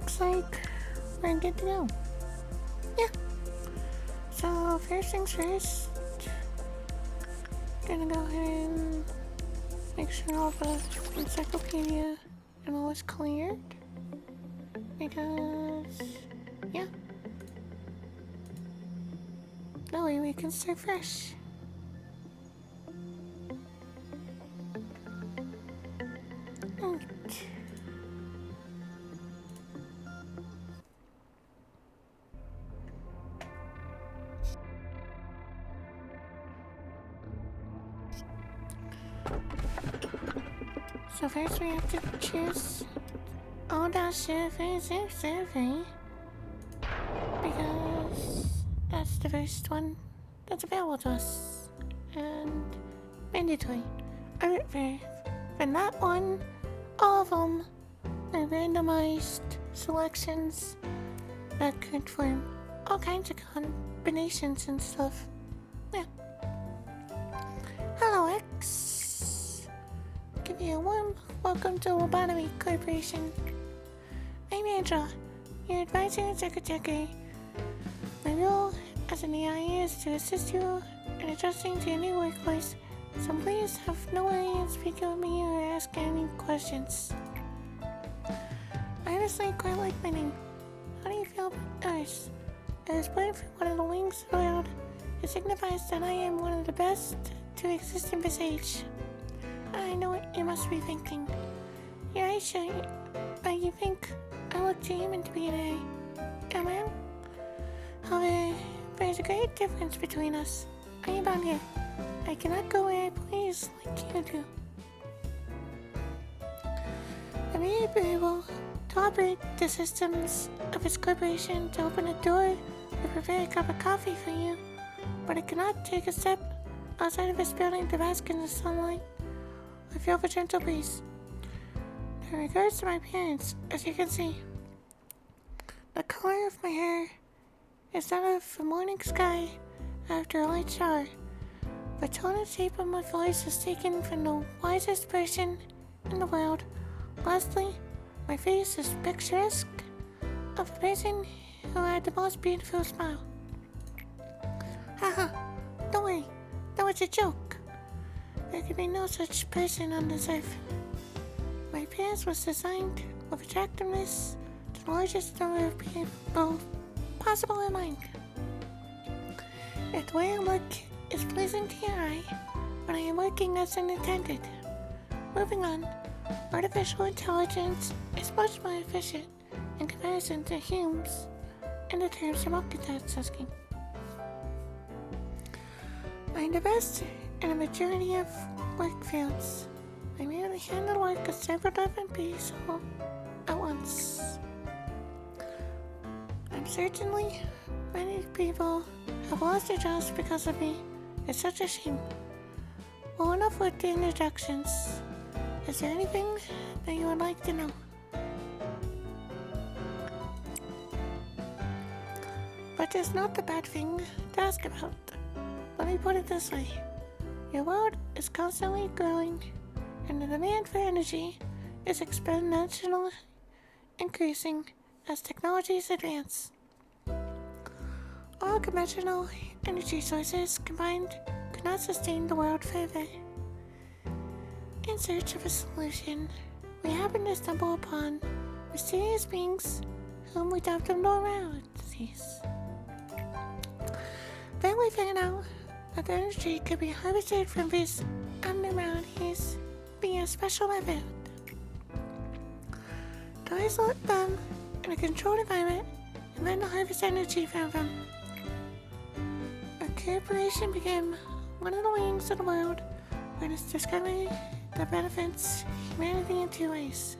looks like we're good to go. Yeah. So first things first, gonna go ahead and make sure all the encyclopedia and all is cleared. Because, yeah. That way we can start fresh. So first we have to choose all that survey, because that's the first one that's available to us and mandatory. For that one, all of them are randomized selections that could form all kinds of combinations and stuff. Yeah. Hello, X. Give you a warm welcome to Lobotomy Corporation. I'm Angela, your advisor and secretary. My role as an AI is to assist you in adjusting to your new workplace, so please have no worry in speaking with me or ask any questions. I honestly quite like my name. How do you feel about yours? I was born from one of the wings of the world. It signifies that I am one of the best to exist in this age. I know what you must be thinking. Your eyes show but you think I look too human to be an AI. Am I? However, there's a great difference between us. I am bound here. I cannot go where I please like you do. I may be able to operate the systems of this corporation to open a door or prepare a cup of coffee for you, but I cannot take a step outside of this building to bask in the sunlight or feel the gentle breeze. In regards to my appearance, as you can see, the color of my hair is that of the morning sky after a light shower. The tone and shape of my voice is taken from the wisest person in the world. Lastly, my face is picturesque of a person who had the most beautiful smile. Haha, don't worry, that was a joke. There could be no such person on this earth. My appearance was designed with attractiveness to the largest number of people possible in mind. If the way I look is pleasing to your eye, when I am working as intended. Moving on, artificial intelligence is much more efficient in comparison to humans in the terms of multitasking. I'm the best in a majority of work fields. I merely handle work of several different people at once. I'm certainly many people have lost their jobs because of me. It's such a shame. Well, enough with the introductions. Is there anything that you would like to know? But there's not a bad thing to ask about. Let me put it this way. Your world is constantly growing, and the demand for energy is exponentially increasing as technologies advance. All conventional energy sources combined could not sustain the world further. In search of a solution, we happened to stumble upon mysterious beings whom we dubbed abnormalities. Then we figured out that the energy could be harvested from these abnormalities via a special method. To isolate them in a controlled environment and then to harvest energy from them. Our corporation became one of the wings of the world when its discovery that benefits humanity in two ways.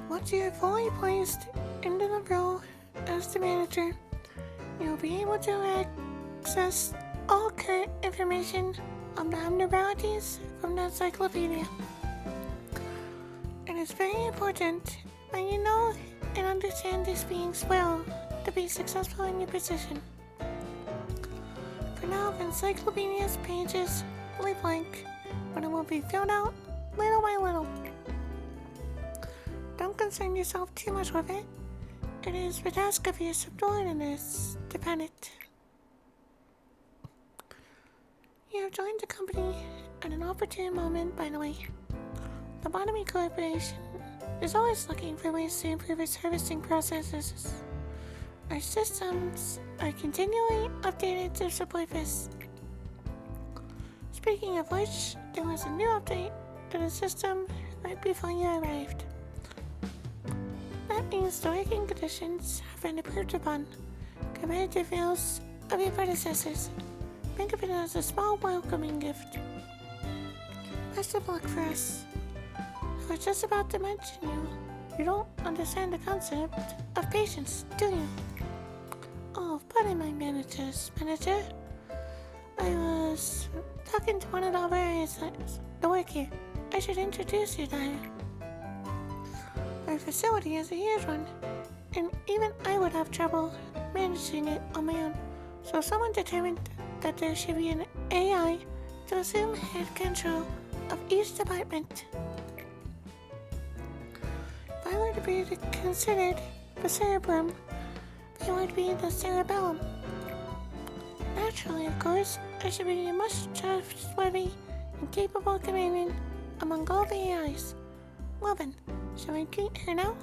Once you are fully placed into the role as the manager, you will be able to access all current information on the abnormalities from the encyclopedia. It is very important that you know and understand these beings well to be successful in your position. For now, the encyclopedia's pages permanently blank, but it will be filled out little by little. Don't concern yourself too much with it. It is the task of your subordinates dependent. You have joined the company at an opportune moment, by the way. Lobotomy Corporation is always looking for ways to improve its harvesting processes. Our systems are continually updated to support this. Speaking of which, there was a new update to the system right before you arrived. That means the working conditions have been improved upon compared to those of your predecessors. Think of it as a small welcoming gift. Best of luck for us. I was just about to mention you don't understand the concept of patience, do you? Oh, pardon my manager. I was talking to one of the operators that work here. I should introduce you to her. Our facility is a huge one, and even I would have trouble managing it on my own. So someone determined that there should be an AI to assume head control of each department. If I were to be considered the cerebrum, it would be the cerebellum. Naturally, of course, I should be a much trustworthy and capable companion among all the AIs. Well then, shall we greet her now?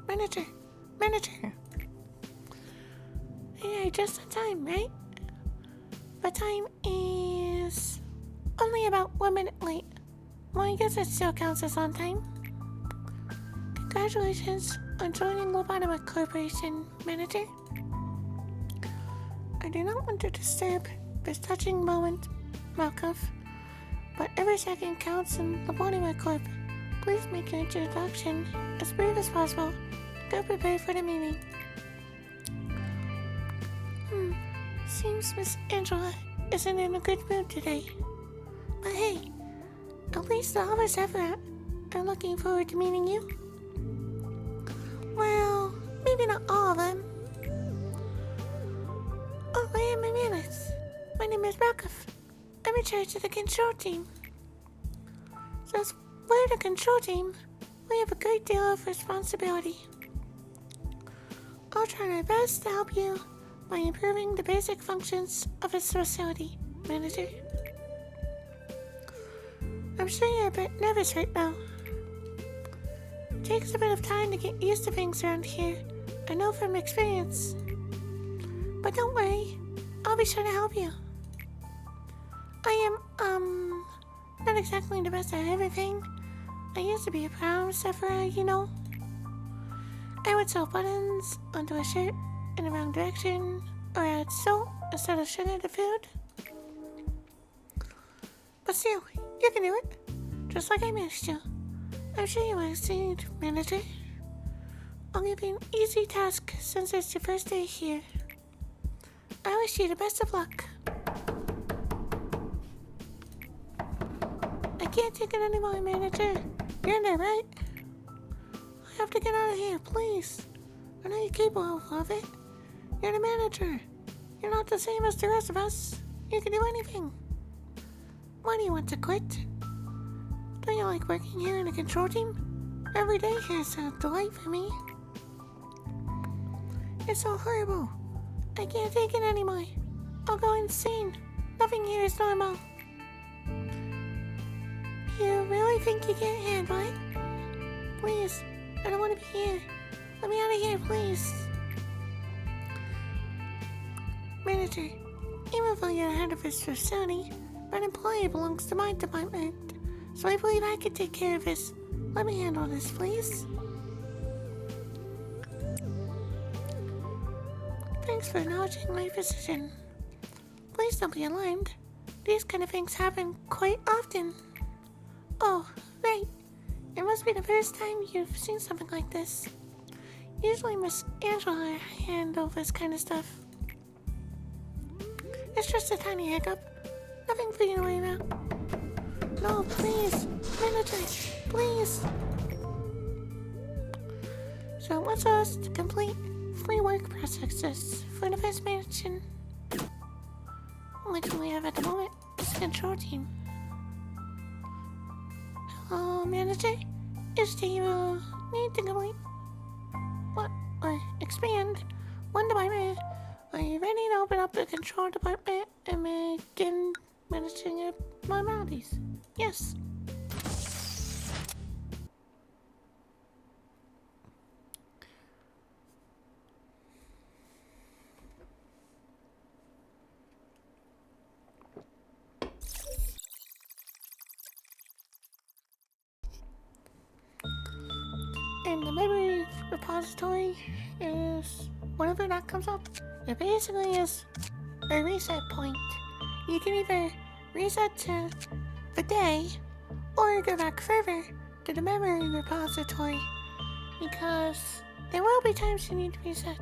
Manager. Hey, just in time, right? The time is only about 1 minute late. Well, I guess it still counts as on time. Congratulations on joining Lobotomy Corporation, Manager. I do not want to disturb this touching moment, Malkov, but every second counts in Lobotomy Corp. Please make your introduction as brief as possible. Go prepare for the meeting. Seems Miss Angela isn't in a good mood today. But hey, at least the others ever are looking forward to meeting you. Well, maybe not all of them. Oh, I am a minute. My name is Malkov. I'm in charge of the control team. So as we're the control team, we have a great deal of responsibility. I'll try my best to help you by improving the basic functions of this facility, Manager. I'm sure you're a bit nervous right now. It takes a bit of time to get used to things around here, I know from experience. But don't worry, I'll be sure to help you. I am, not exactly the best at everything. I used to be a problem sufferer, you know. I would sew buttons onto a shirt in the wrong direction, or add salt instead of sugar to food. But still, you can do it, just like I managed to. I'm sure you will succeed, Manager. I'll give you an easy task since it's your first day here. I wish you the best of luck. I can't take it anymore, Manager. You're there, right? I have to get out of here, please. I know you're capable of it. You're the manager. You're not the same as the rest of us. You can do anything. Why do you want to quit? Don't you like working here in the control team? Every day here is a delight for me. It's so horrible. I can't take it anymore. I'll go insane. Nothing here is normal. You really think you can't handle it? Please, I don't want to be here. Let me out of here, please. Manager, even though you're the head of this facility, that employee belongs to my department, so I believe I can take care of this. Let me handle this, please. Thanks for acknowledging my position. Please don't be alarmed. These kind of things happen quite often. Oh, right. It must be the first time you've seen something like this. Usually Miss Angela handles this kind of stuff. It's just a tiny hiccup. Nothing for you to worry about. No, please. Manager, please. So it wants us to complete 3 work processes for the first mission, which we have at the moment is the control team. Hello, manager. Is do you need to complete what or expand one department? Are you ready to open up the control department and begin managing abnormalities? Yes. And the memory repository is whenever that comes up, it basically is a reset point. You can either reset to the day or go back further to the memory repository because there will be times you need to reset.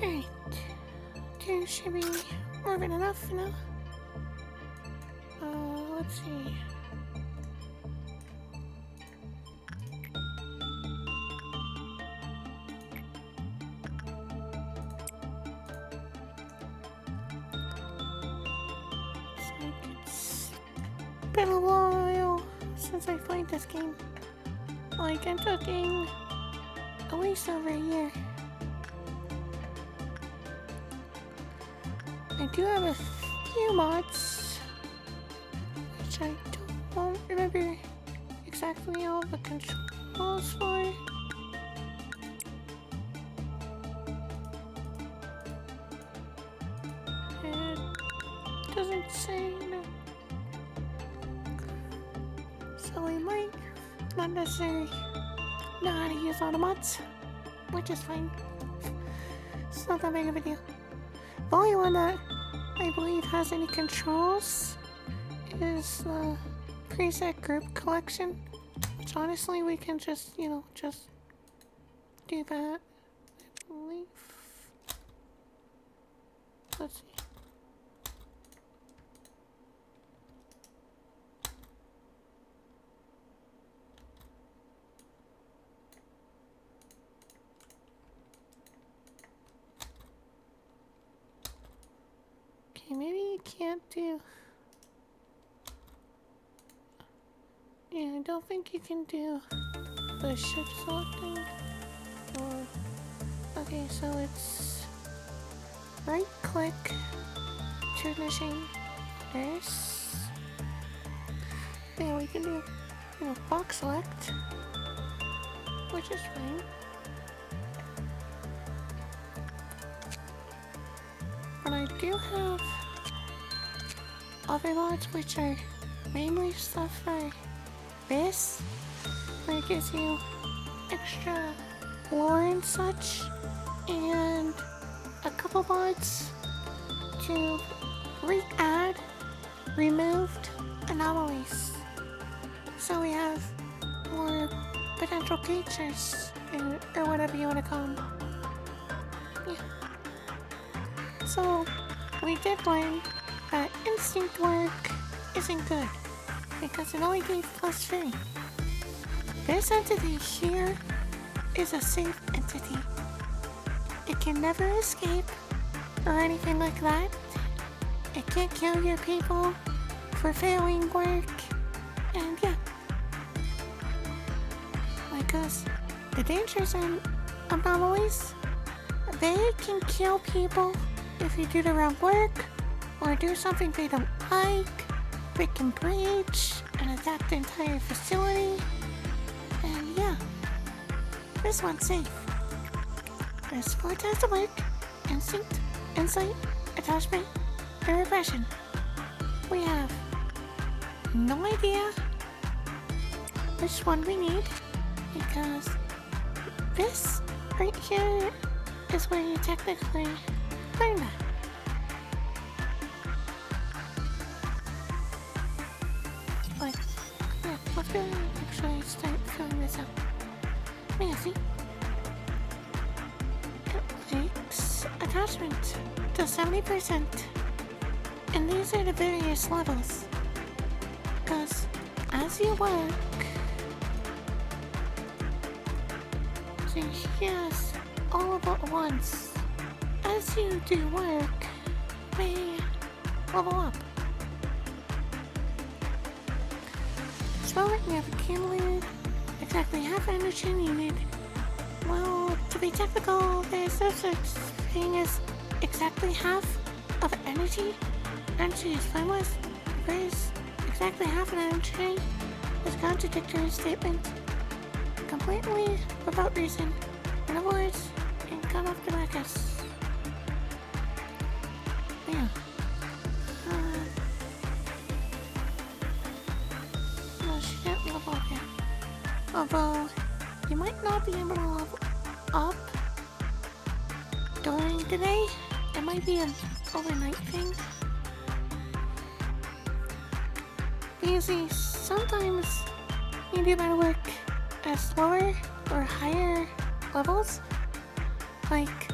Alright. There should be more than enough now. Let's see. It's been a while since I played this game. Like, I'm talking at least over a year. I do have a few mods, which I won't remember exactly all the controls for. It doesn't say no. So we might not necessarily know how to use all the mods, which is fine. It's not that big of a deal. The only one that I believe has any controls is the preset group collection, which honestly we can just, just do that, I believe. Let's see. Okay, maybe you can't do... Yeah, I don't think you can do the shift selecting. Or... Okay, so it's... right click to initiate this. Yeah, we can do, box select, which is fine. But I do have other mods which are mainly stuff for this, where it gives you extra lore and such, and a couple mods to re-add removed anomalies. So we have more potential creatures, or whatever you want to call them. Yeah. So we did learn that instinct work isn't good, because it only gave +3. This entity here is a safe entity. It can never escape or anything like that. It can't kill your people for failing work, and yeah. Because the dangers and anomalies, they can kill people if you do the wrong work or do something they don't like. They can breach and attack the entire facility, and yeah. This one's safe. There's 4 types of work: instinct, insight, attachment, and repression. We have no idea which one we need, because this right here is where you technically learn that. But yeah, let's go actually start filling this up. Yeah, see? It takes attachment to 70%. And these are the various levels. Because as you work, so yes, all of at once, as you do work, they level up. So we have accumulated exactly half energy needed. Well, to be technical, there's no such thing as exactly half of energy. Energy is timeless. There's exactly half an energy is a contradictory statement, completely without reason. In other words, and cut off the marcus. Yeah. No, she can't level up yet. Although, you might not be able to level up during the day. It might be an overnight thing. Because sometimes you do better work at slower or higher levels. Like,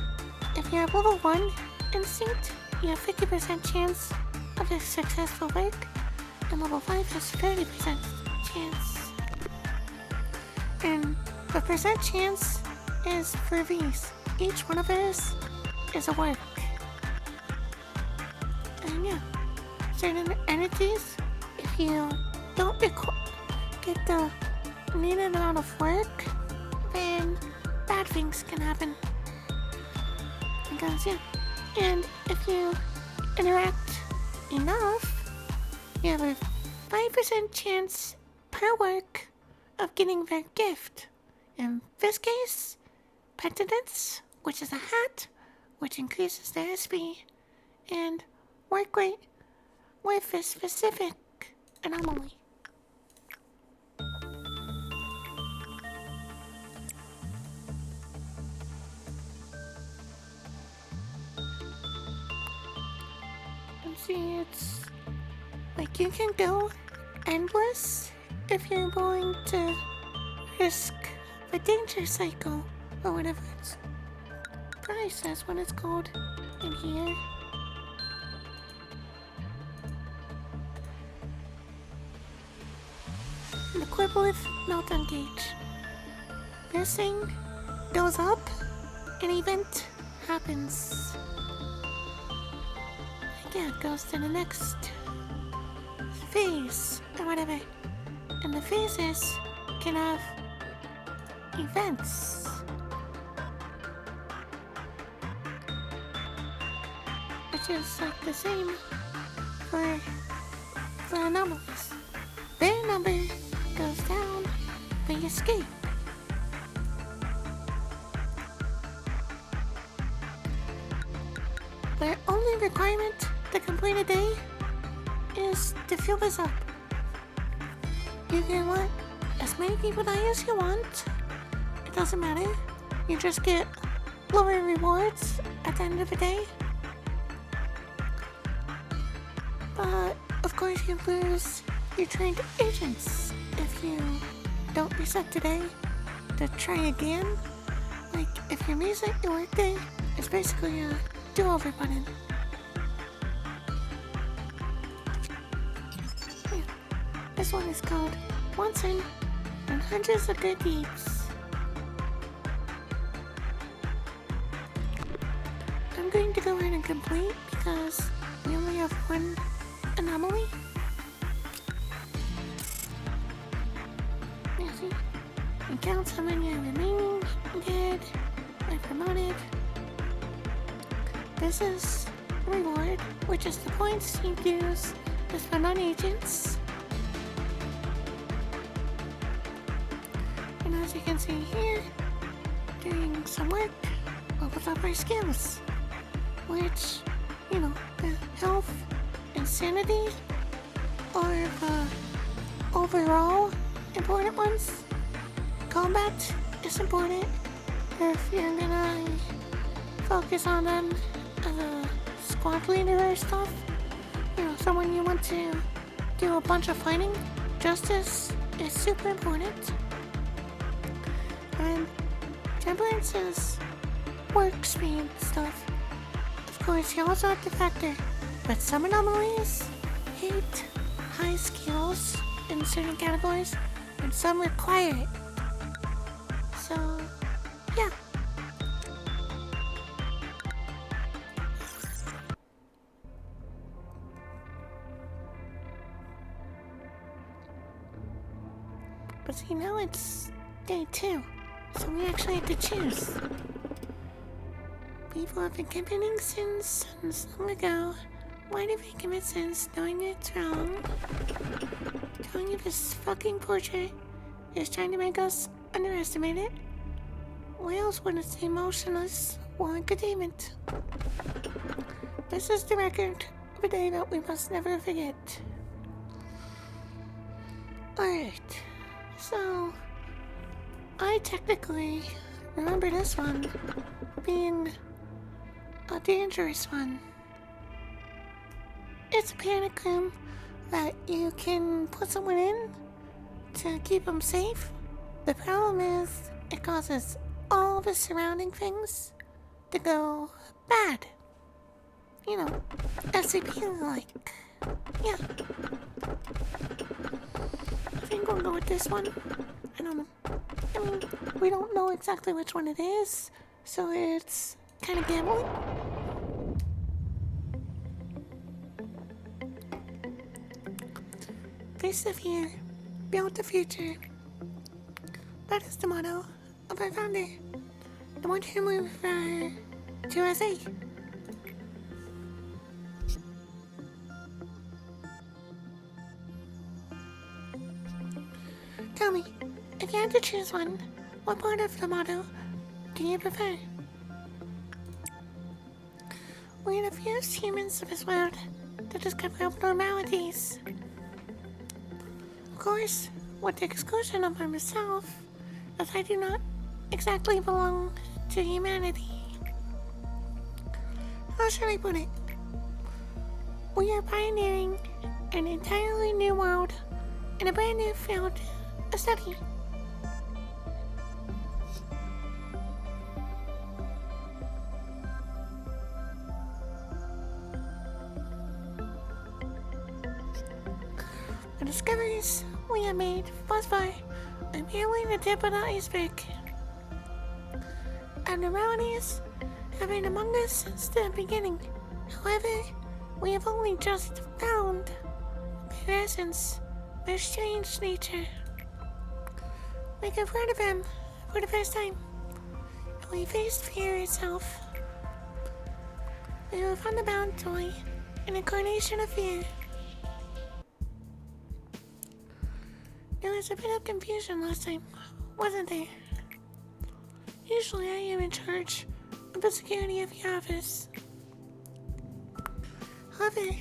if you have level 1 instinct, you have 50% chance of a successful work, and level 5 has 30% chance. And the percent chance is for these. Each one of those is a work. And yeah, certain entities, if you don't get the needed amount of work, then bad things can happen. Because yeah, and if you interact enough, you have a 5% chance per work of getting their gift. In this case, penitence, which is a hat, which increases their SP, and work rate with a specific anomaly. And see, it's like you can go endless if you're willing to risk the danger cycle, or whatever it's probably says what it's called in here. And equip with meltdown gauge. This thing goes up, an event happens. yeah, it goes to the next phase or whatever. And the phases can have events. Which is like the same for anomalies. Their number goes down, but you escape. Their only requirement to complete a day is to fill this up. You can let as many people die as you want. It doesn't matter. You just get lower rewards at the end of the day. But of course you lose your trained agents if you don't reset today to try again. Like if you reset your workday, it's basically a do-over button. Yeah. This one is called Once In and Hundreds of Good Deeds. I'm going to go ahead and complete because we only have one anomaly. Yeah, see? It counts how many are remaining, dead, or promoted. This is reward, which is the points you use to spend on agents. And as you can see here, doing some work levels up our skills, which, you know, the health and sanity are the overall important ones. Combat is important if you're gonna focus on them as a squad leader or stuff. You know, someone you want to do a bunch of fighting. Justice is super important. And temperance is work speed stuff. Of course, you also have to factor, but some anomalies hate high skills in certain categories, and some require it. So, yeah. But see, now it's day 2, so we actually have to choose. People have been committing sins long ago. Why do we commit sins knowing it's wrong? Telling you this fucking portrait is trying to make us underestimate it? Why else would it say motionless or containment? This is the record of a day that we must never forget. Alright, so I technically remember this one being a dangerous one. It's a panic room that you can put someone in to keep them safe. The problem is it causes all the surrounding things to go bad. You know, SCP-like. Yeah. I think we'll go with this one. I don't know. I mean, we don't know exactly which one it is, so it's kind of gambling. Face the fear, build the future. That is the motto of our founder, the one whom we refer to as A. Tell me, if you had to choose one, what part of the motto do you prefer? We're the fierce humans of this world that discover abnormalities. Of course, with the exclusion of myself, as I do not exactly belong to humanity. How should I put it? We are pioneering an entirely new world in a brand new field of study. The discoveries we have made thus far are merely the tip of the iceberg. Abnormalities have been among us since the beginning. However, We have only just found their essence, their strange nature. We have heard of them for the first time, and we faced fear itself. We were found the bound toy, an incarnation of fear. There was a bit of confusion last time, wasn't there? Usually I am in charge of the security of the office. However,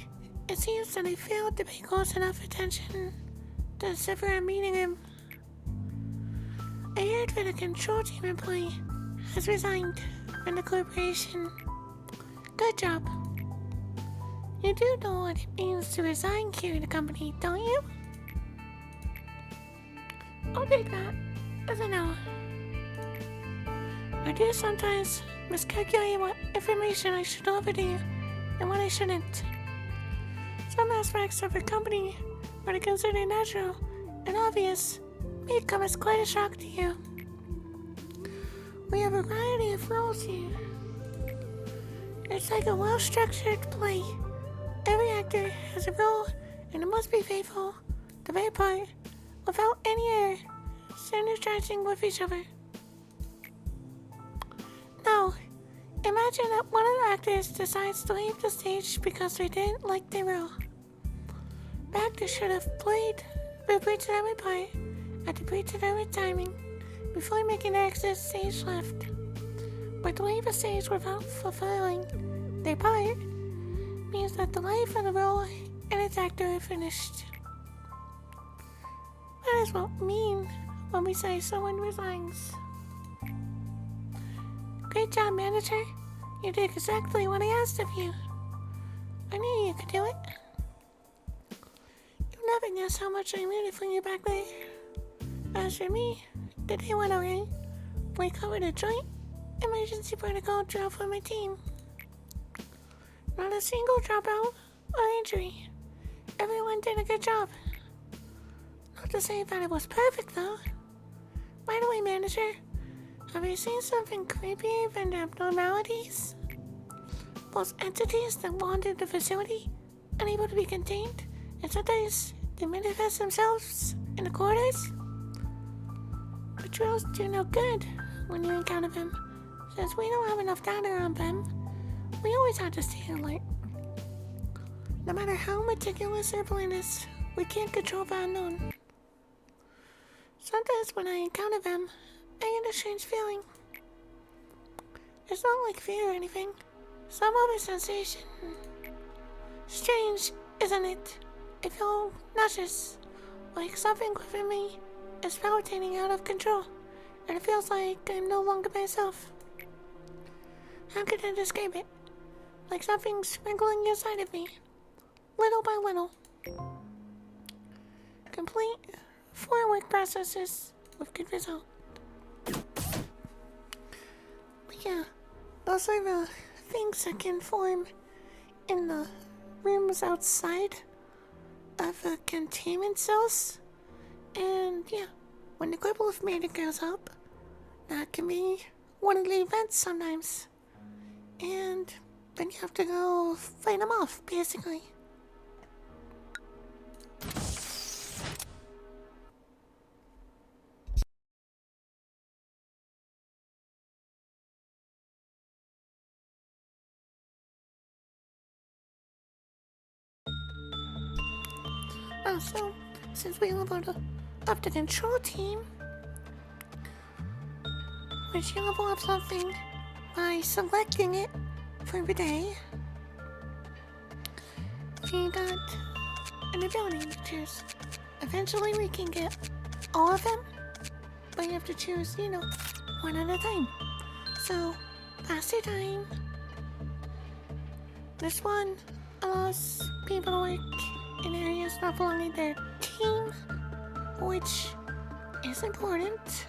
it seems that I failed to pay close enough attention to suffer a meeting him. I heard that a control team employee has resigned from the corporation. Good job. You do know what it means to resign here in the company, don't you? I'll take that as a no. I do sometimes miscalculate what information I should deliver to you and what I shouldn't. Some aspects of a company that are considered natural and obvious may come as quite a shock to you. We have a variety of roles here. It's like a well-structured play. Every actor has a role and it must be faithful to their part without any error, synergizing with each other. Now, imagine that one of the actors decides to leave the stage because they didn't like their role. The actor should have played the predetermined part at the predetermined timing before making their exit stage left. But to leave a stage without fulfilling their part means that the life of the role and its actor are finished. That is what we mean when we say someone resigns. Great job, manager. You did exactly what I asked of you. I knew you could do it. You never guess how much I rooted for you back there. As for me, the day went alright. We covered a joint emergency protocol drill for my team. Not a single dropout or injury. Everyone did a good job. Not to say that it was perfect, though. By the way, manager, have you seen something creepier than the abnormalities? Those entities that wandered the facility, unable to be contained, and sometimes they manifest themselves in the corridors? Patrols do no good when you encounter them. Since we don't have enough data on them, we always have to stay alert. No matter how meticulous our plan is, we can't control the unknown. Sometimes when I encounter them, I get a strange feeling. It's not like fear or anything. Some other sensation. Strange, isn't it? I feel nauseous, like something within me is palpitating out of control, and it feels like I'm no longer myself. How can I describe it? Like something sprinkling inside of me, little by little. Complete 4 work processes with good result. But yeah, those are the things that can form in the rooms outside of the containment cells. And yeah, when the growth meter goes up, that can be one of the events sometimes. And then you have to go fight them off, basically. So, since we leveled up the control team, we should level up something by selecting it for every day. You got an ability to choose. Eventually we can get all of them, but you have to choose, one at a time. So, faster time. This one allows people to work in areas not belonging to their team, which is important.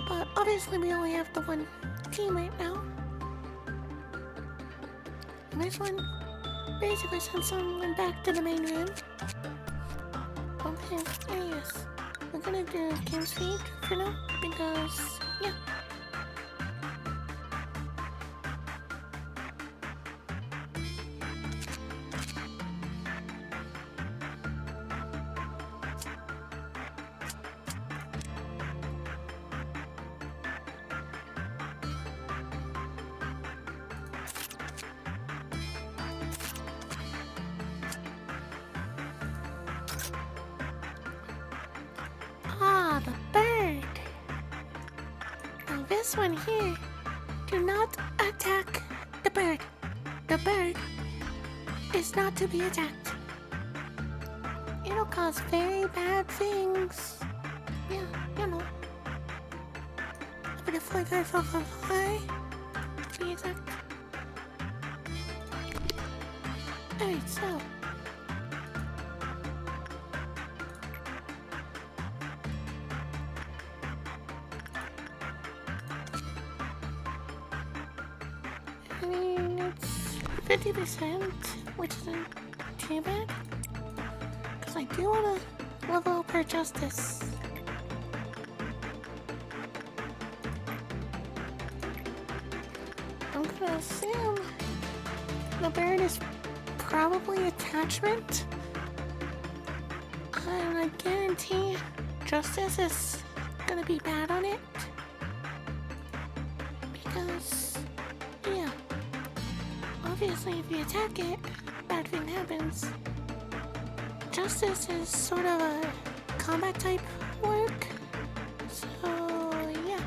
But obviously we only have the one team right now. And this one basically sends someone back to the main room. Okay, yes. We're gonna do game speed for now because, yeah. this one here, do not attack the bird. The bird is not to be attacked. It'll cause very bad things. Yeah, you know. But if I go for fly, to be exact. Alright, so. I mean, it's 50%, which isn't too bad. Because I do want to level up her justice. I'm gonna assume the bird is probably attachment. And I guarantee justice is gonna be bad on it. Because, yeah. Obviously, if you attack it, bad thing happens. Justice is sort of a combat type work. So, yeah.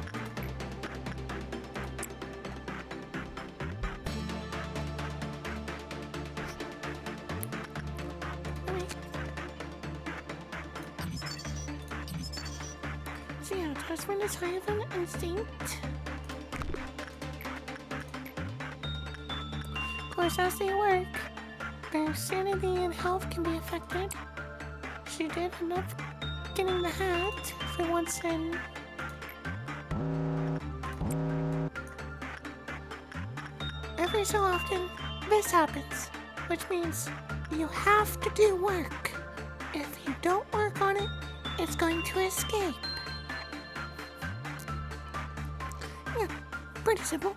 So yeah, attachment is higher than instinct. Of course, as they work, their sanity and health can be affected. She did end up getting the hat for once in. Every so often, this happens, which means you have to do work. If you don't work on it, it's going to escape. Yeah, pretty simple.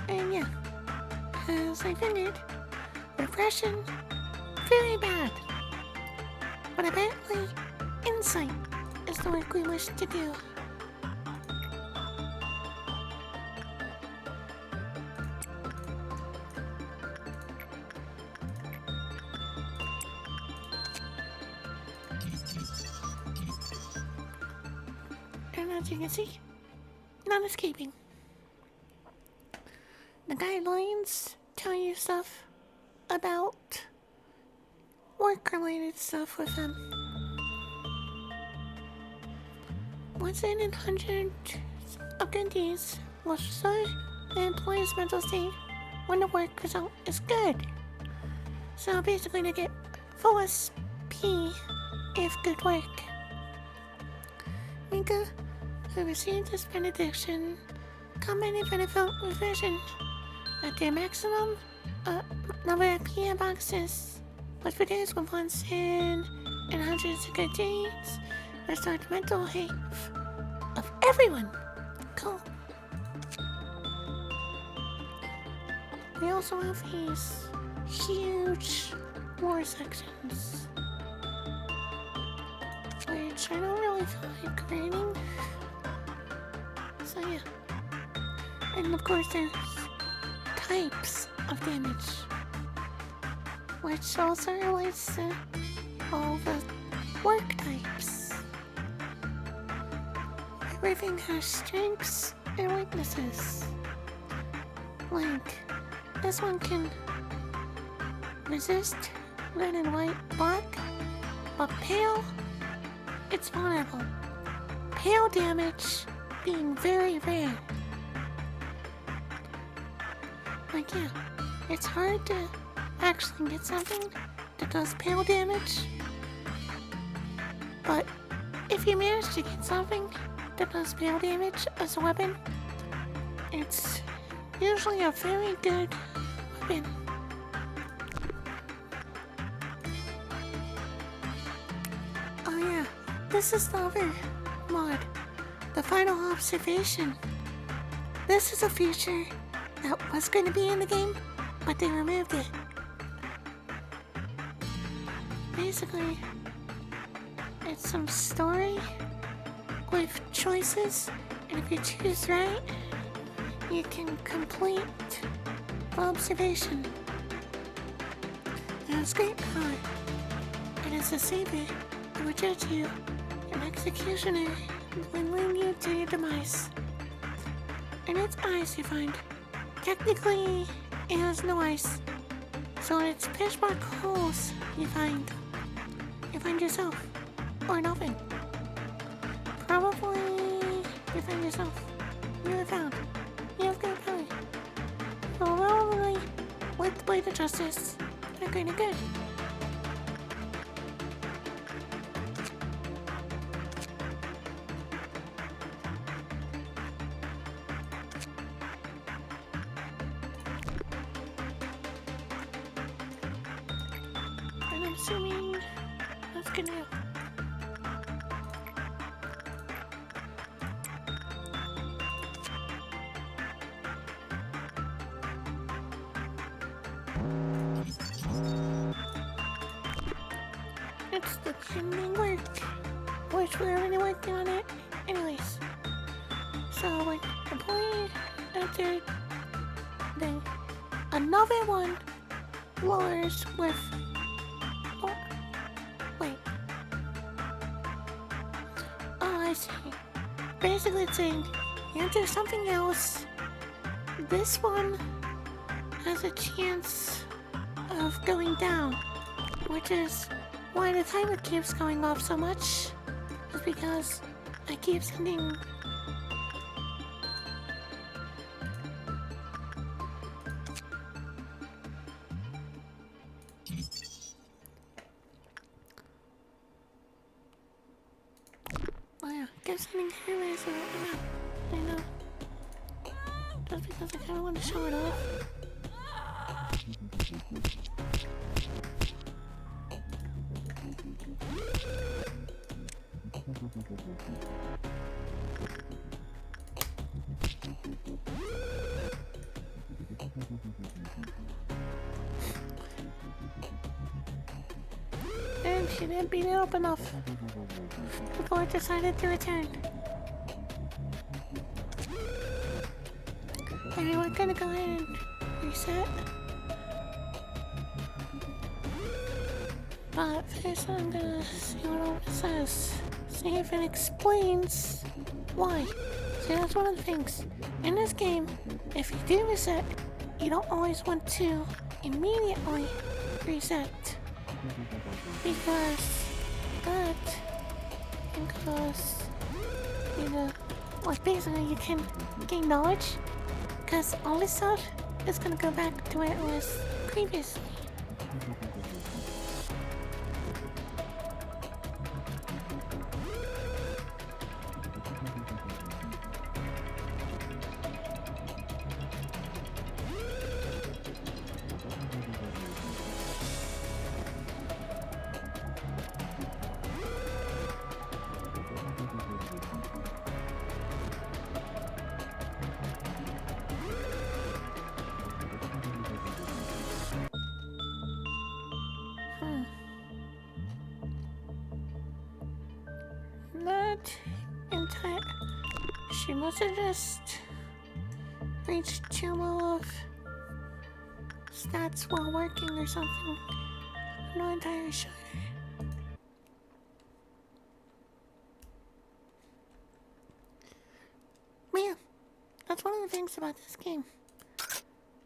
And yeah, as I figured, repression, very bad. But apparently, insight is the work we wish to do. And as you can see, not escaping. The guidelines tell you stuff about work-related stuff with them. Once in hundreds of good deeds will show the employee's mental state when the work result is good. So basically they get full SP if good work. Mika, who received this benediction, commented benefit revision at their maximum number of PM boxes was produced with once in hundreds of good deeds restored mental health of everyone. Cool. We also have these huge war sections, which I don't really feel like creating. So yeah. And of course there's types of damage, which also relates to all the work types. Everything has strengths and weaknesses. Like, this one can resist red and white, black, but pale, it's vulnerable. Pale damage being very rare. Like, yeah, it's hard to actually get something that does pale damage, but if you manage to get something that does pale damage as a weapon, it's usually a very good weapon. Oh yeah, this is the other mod, the final observation. This is a feature that was going to be in the game, but they removed it. Basically, it's some story with choices, and if you choose right, you can complete the observation. And it's great how it is a savior that will judge you An executioner will lead you to your demise. And its eyes, you find. Technically, it has no eyes. So it's pitch black holes, you find yourself. Or nothing. Probably you find yourself. You have found. You have good power. Probably with the blade of justice. They're kinda good. And I'm assuming that's good now. It's the pending work, which we're already working on it anyways. So we're deploying after the another one lures with wait. Oh, I see. Basically it's saying enter something else. This one has a chance of going down, which is why the timer keeps going off so much, is because I keep sending heroes I know. Just because I kinda want to show it off. And she didn't beat it up enough before it decided to return. Okay, we're gonna go ahead and reset. But first I'm gonna see what it says. See if it explains why. See, that's one of the things. In this game, if you do reset, you don't always want to immediately reset. Because that can cause you to, like basically you can gain knowledge. Because all this stuff is gonna go back to where it was previously. Not entire. She must have just reached 2 more of stats while working or something. I'm not entirely sure. But yeah, that's one of the things about this game.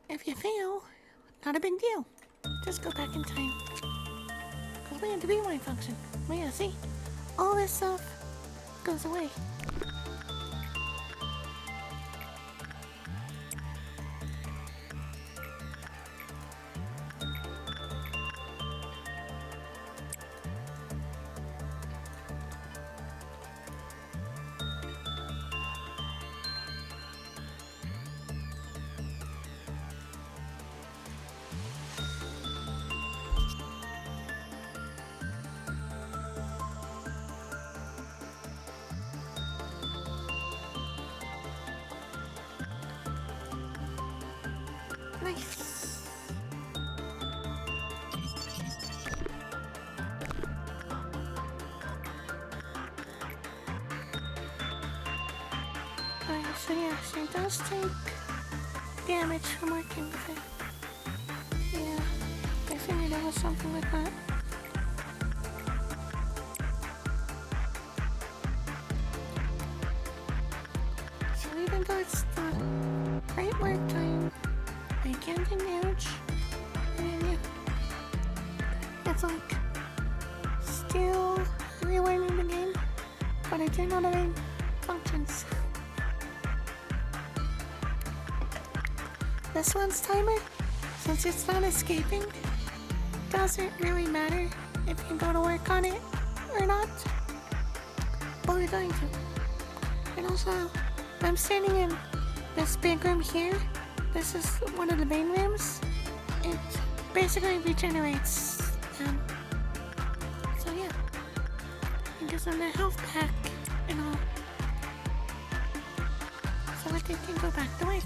If you fail, not a big deal. Just go back in time. Because we had the rewind function. But yeah, see? All this stuff goes away. Nice. Alright, so yeah, she does take damage from working with it. Yeah, I figured it was something like that. turn on the main functions. This one's timer, since it's not escaping, doesn't really matter if you go to work on it or not, but we're going to. And also, I'm standing in this big room here. This is one of the main rooms. It basically regenerates them. So yeah, it gives them a health pack and all, so that they can go back to work.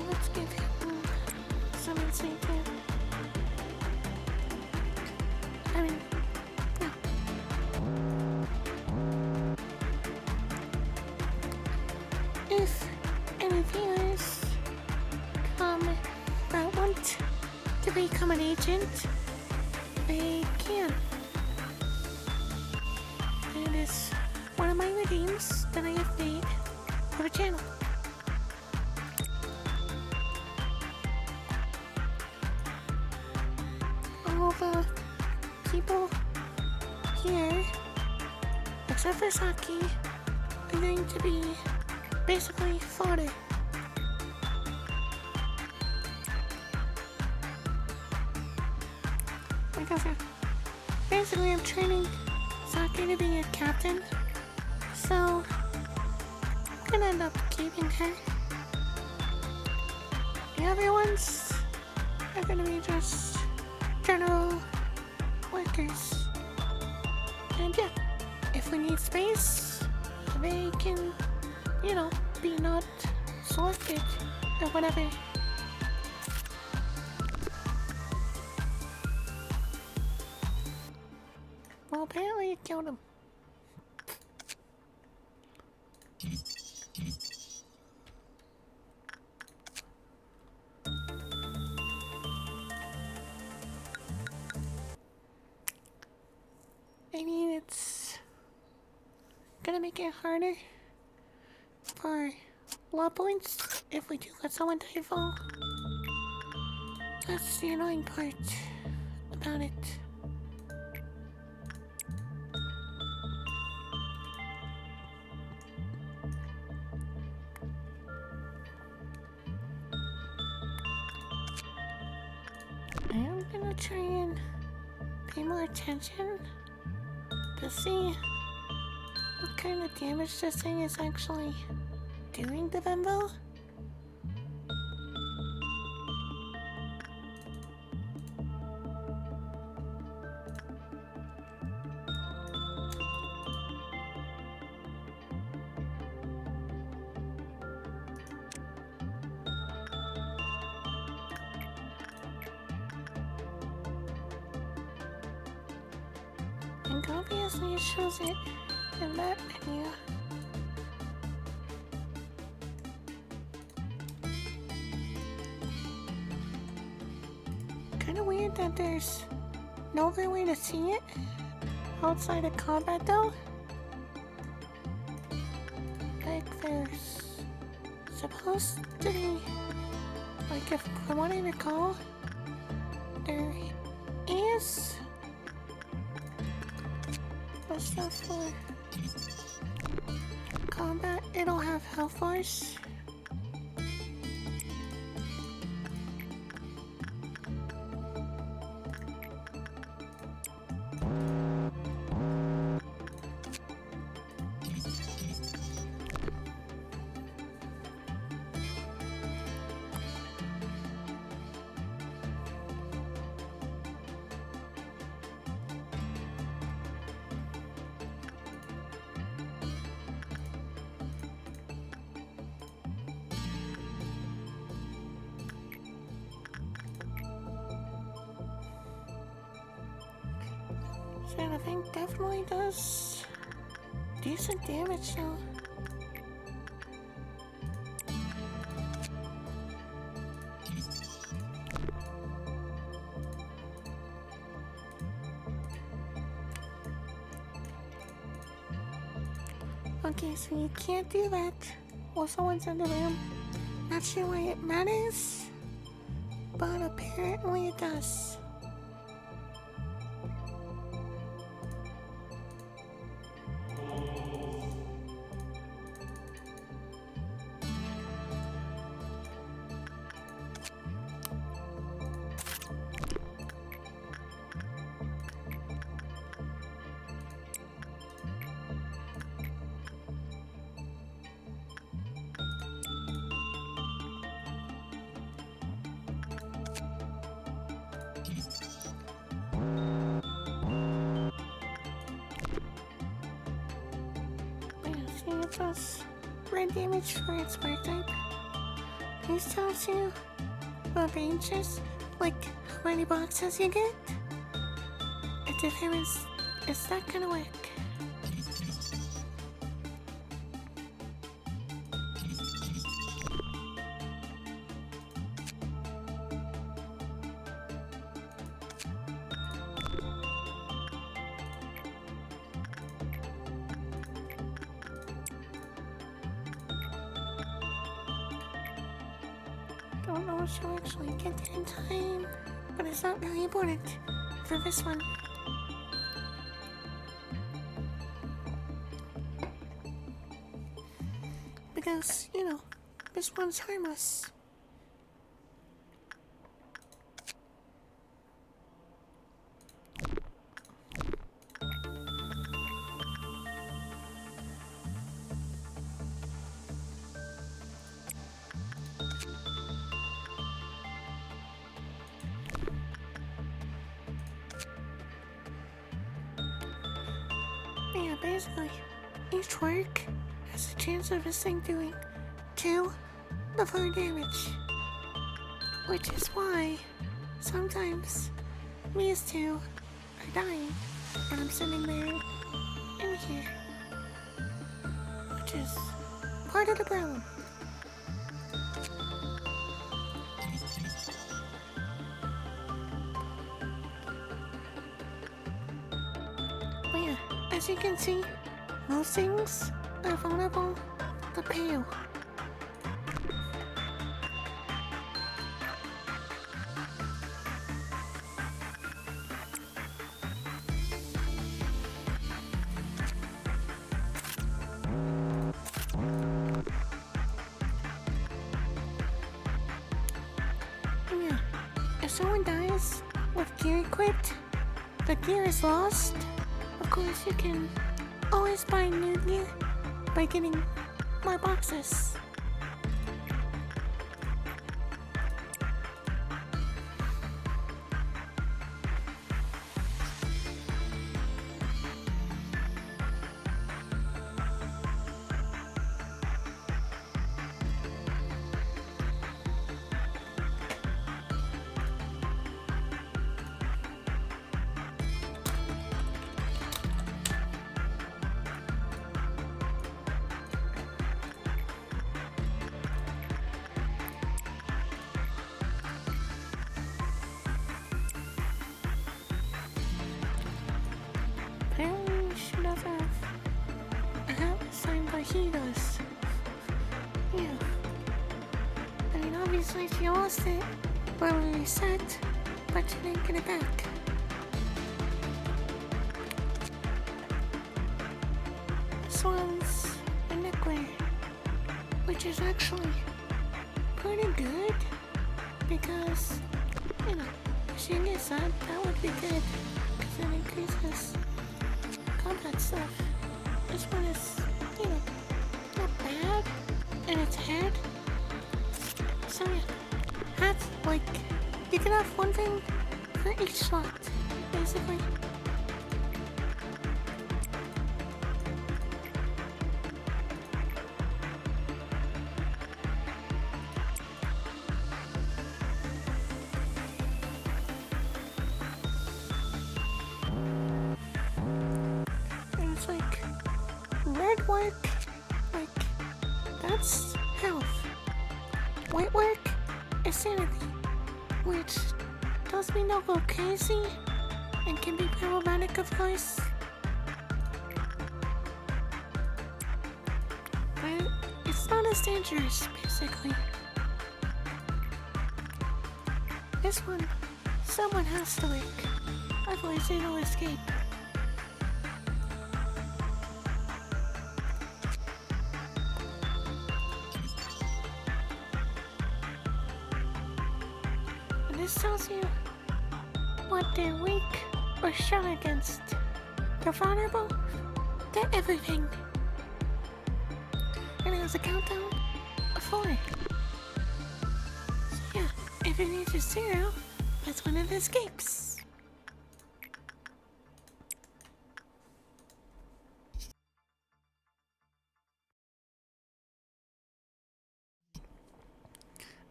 Let's give him some insight here. I mean, no. If any viewers that want to become an agent, they can. It is one of my redeems that I have made for the channel. All the people here, except for Saki, are going to be basically fodder. Because basically I'm training Saki to be a captain, so I'm gonna end up keeping her. The other ones are gonna be just general workers. And yeah, if we need space, they can, you know, be not selected or whatever. Well, apparently it killed him. I mean, it's gonna make it harder for law points if we do let someone die fall. That's the annoying part about it. I am gonna try and pay more attention to see what kind of damage this thing is actually doing to Bembo. And obviously it shows it in that menu. Kinda weird that there's no other way to see it outside of combat though. Like there's supposed to be, like if from what I recall, there is stuff for combat. It'll have health bars. And I think definitely does decent damage though. Okay, so you can't do that while someone's in the room. Not sure why it matters, but apparently it does. It does red damage for its fire type. This tells you what ranges, like how many boxes you get. It determines it's that gonna work. Don't know if she'll actually get there in time, but it's not really important for this one. Because, you know, this one's harmless. Yeah, basically, each work has a chance of this thing doing 2 the 4 damage. Which is why sometimes these 2 are dying when I'm sitting there in here. Which is part of the problem. But yeah, as you can see, most things are vulnerable to pale. Yeah, if someone dies with gear equipped, the gear is lost. Of course, you can always buy new gear by getting more boxes. Apparently, she does have a hat signed by he does. Yeah. I mean, obviously she lost it when we reset, but she didn't get it back. This one's a neckwear, which is actually pretty good because, you know, if she gets that would be good because it increases combat stuff. This one is, you know, not bad in its head. So yeah, hats, like, you can have one thing for each slot, basically. red work, like, that's health. White work is sanity, which does mean I'll go crazy and can be problematic, of course. But it's not as dangerous, basically. This one, someone has to wake, otherwise it'll escape. And this tells you what they're weak or strong against. They're vulnerable to everything. And it has a countdown of 4. So yeah, if it reaches 0, that's when it escapes.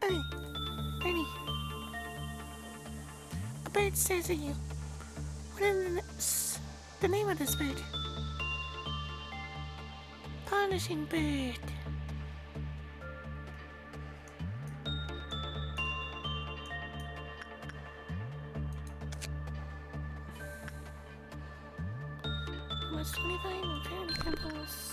Hey, Benny. A bird stares at you. What is the name of this bird? Punishing bird. What's 25 and 30 pimples?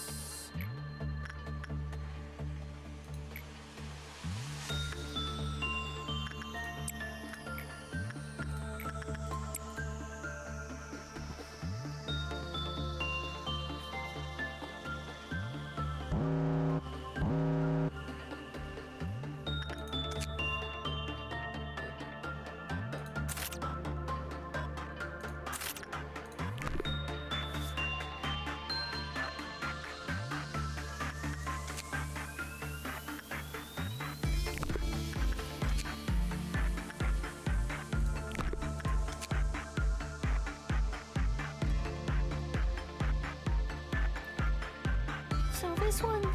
So this one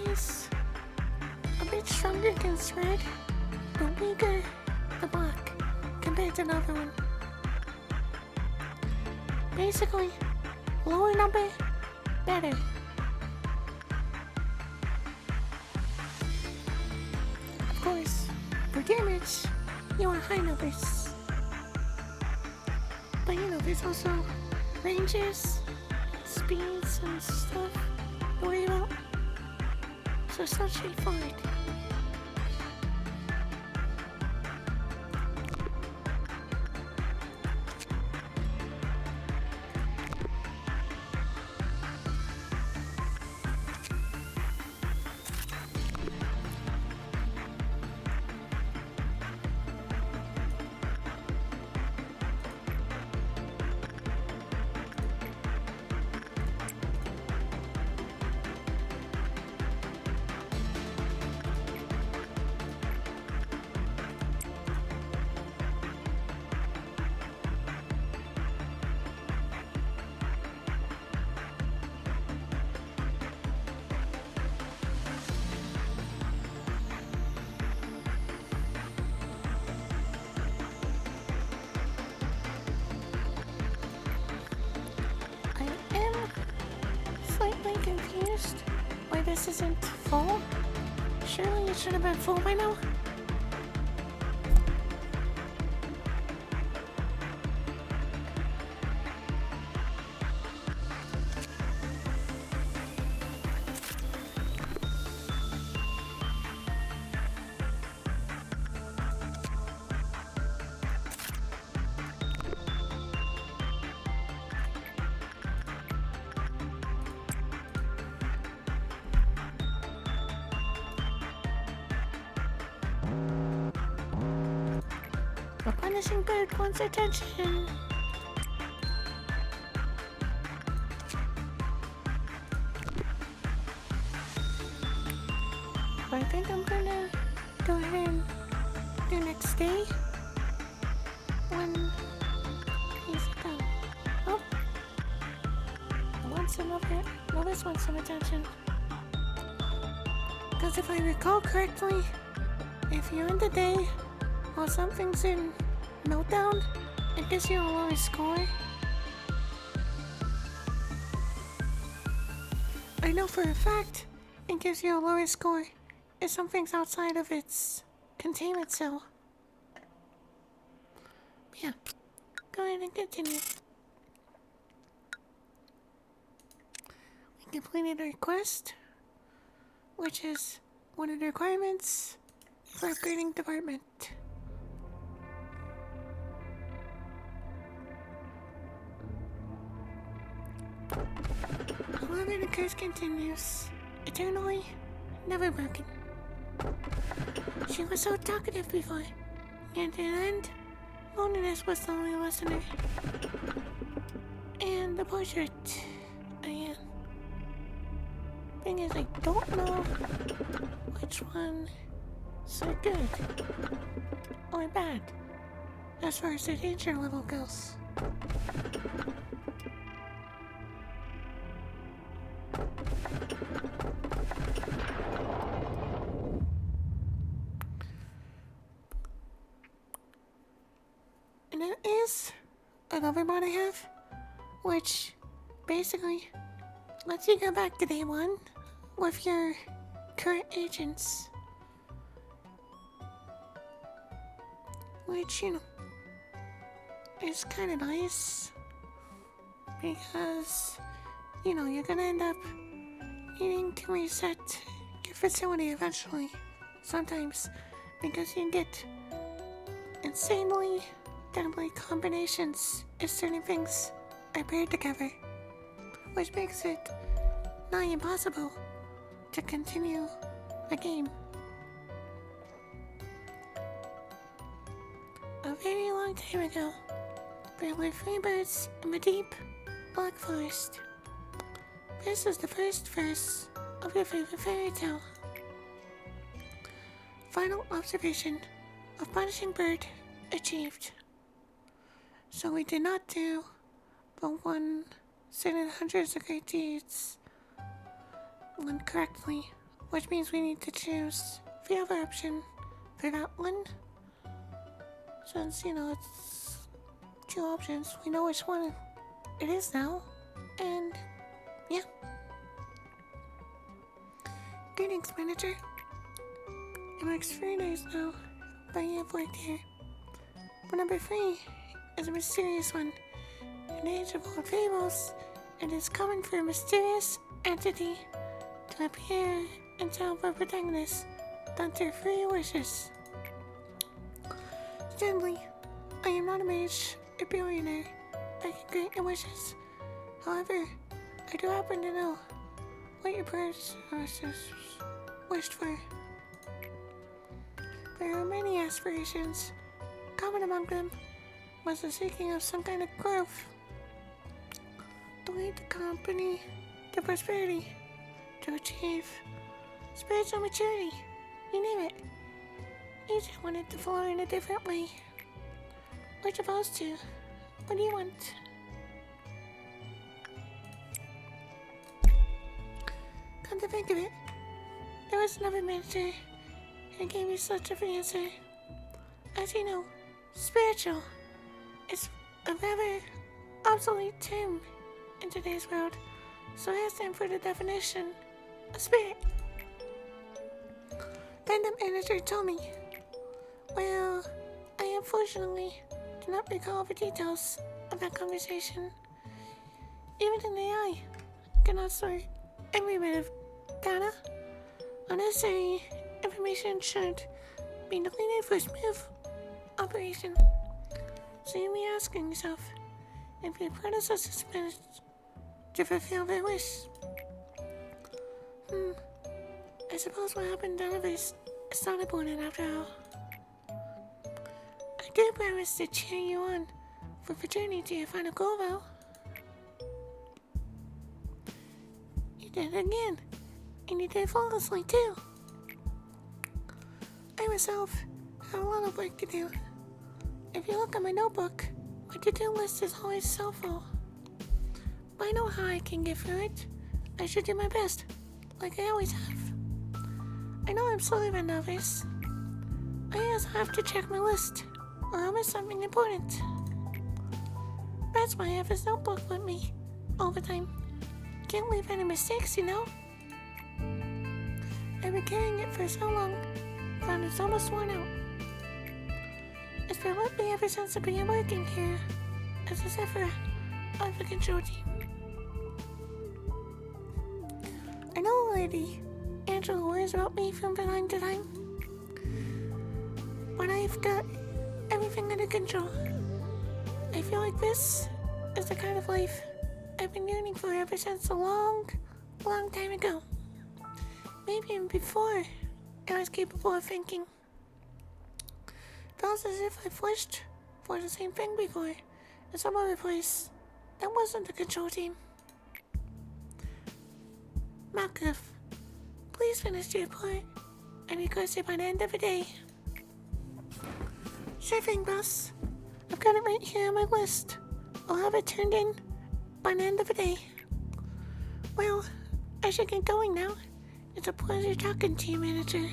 is a bit stronger against red, but weaker the black compared to another one. Basically, lower number, better. Of course, for damage, you want high numbers. But you know, there's also ranges, speeds, and stuff to worry about. So it's not straightforward. Confused why this isn't full? Surely it should have been full by now. A punishing bird wants attention. I think I'm gonna go ahead and do next day. When he's done. Oh, Lois wants some attention. Because if I recall correctly, if you're in the day while something's in meltdown, it gives you a lower score. I know for a fact it gives you a lower score if something's outside of its containment cell. Yeah, go ahead and continue. We completed our quest, which is one of the requirements for upgrading department. However, the curse continues, eternally, never broken. She was so talkative before, and in the end, loneliness was the only listener. And the portrait, again. Thing is, I don't know which one is good or bad as far as the danger level goes. And it is another mod I have, which basically lets you go back to day one with your current agents. Which, is kind of nice. Because, you're gonna end up needing to reset your facility eventually. Sometimes. Because you get insanely deadly combinations of certain things are paired together. Which makes it nigh impossible to continue the game. A very long time ago, there were 3 birds in the deep, black forest. This is the first verse of your favorite fairy tale. Final observation of punishing bird achieved. So we did not do but one certain hundreds of great deeds one correctly, which means we need to choose the other option for that one. Since, it's 2 options, we know which one it is now, and yeah. Greetings, manager. It marks 3 days now that you have worked here. But number 3 is a mysterious one. In the age of old fables, it is common for a mysterious entity to appear and tell the protagonist that their 3 wishes. Sadly, I am not a mage or billionaire that can grant your wishes. However, I do happen to know what your predecessors wished for. There are many aspirations. Common among them was the seeking of some kind of growth to lead the company to prosperity, to achieve spiritual maturity, you name it. Each wanted to follow in a different way. Which of those 2? What do you want? Come to think of it, there was another manager who gave me such an answer. As you know, spiritual is a rather obsolete term in today's world, so I asked him for the definition of spirit. Then the manager told me, well, I unfortunately do not recall the details of that conversation. Even an AI cannot store every bit of data. Unnecessary information should be deleted for smooth operation. So you may be asking yourself if your predecessors managed to fulfill their wish. I suppose what happened to others is not important after all. I do promise to cheer you on for the journey to your final goal, though. You did it again, and you did it flawlessly, too. I myself have a lot of work to do. If you look at my notebook, my to-do list is always so full. But I know how I can get through it. I should do my best, like I always have. I know I'm slower than others. I also have to check my list, or I'll miss something important. That's why I have this notebook with me all the time. Can't leave any mistakes, you know? I've been carrying it for so long, that it's almost worn out. It's been with me ever since I began working here as a Zephyr on the control team. I know Lady Angela worries about me from time to time, but I've got everything under control. I feel like this is the kind of life I've been yearning for ever since a long time ago. Maybe even before I was capable of thinking. Feels as if I've wished for the same thing before in some other place that wasn't the control team. Malkuth, please finish the report and request it by the end of the day. Sure thing, boss. I've got it right here on my list. I'll have it turned in by the end of the day. Well, I should get going now. It's a pleasure talking to you, manager.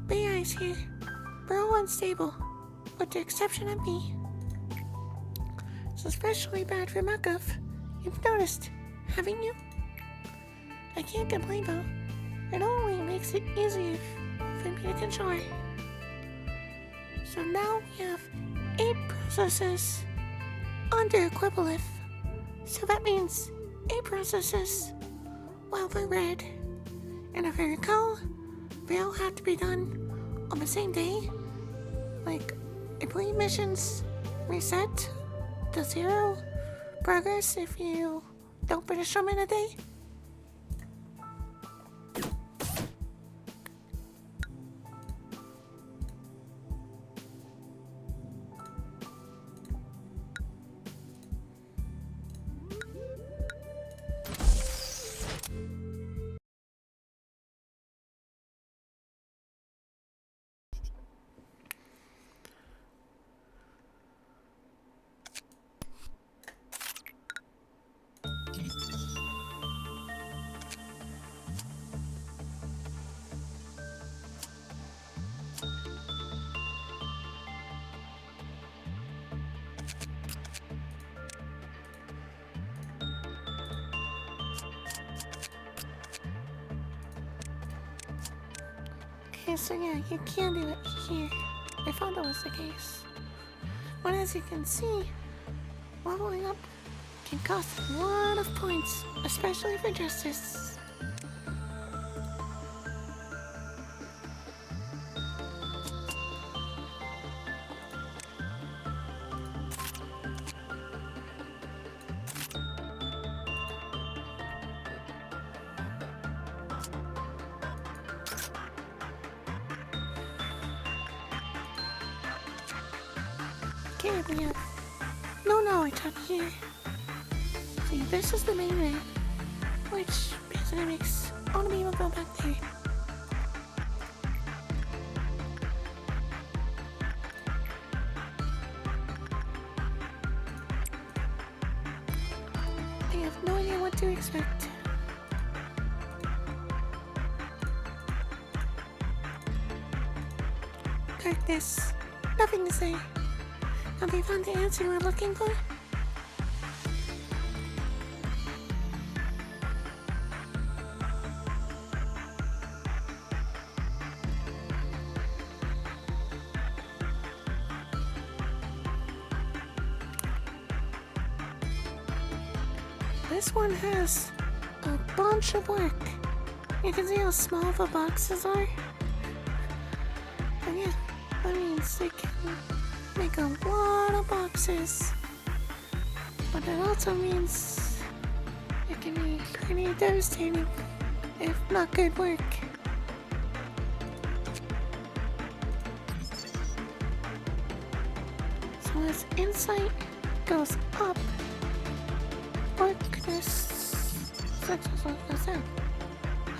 Bay Eyes here. We're all unstable, with the exception of me. It's especially bad for Malkuth. You've noticed, haven't you? I can't complain though. It only makes it easier for me to control her. So now we have 8 processes under Equivalith. So that means 8 processes while they're red. And if I recall, they all have to be done on the same day. Like, I believe missions reset to 0 progress if you don't finish them in a day. Okay, so yeah, you can do it here. I thought that was the case. But as you can see, leveling up can cost a lot of points, especially for Justice. Okay, we have no knowledge up here. See, this is the main room, which basically makes all the people go back there. I have no idea what to expect. Darkness. Nothing to say. Have you found the answer we're looking for? This one has a bunch of work. You can see how small the boxes are. And yeah, that means they can make a lot of boxes. But that also means it can be pretty devastating if not good work. So as insight goes up, workness goes down.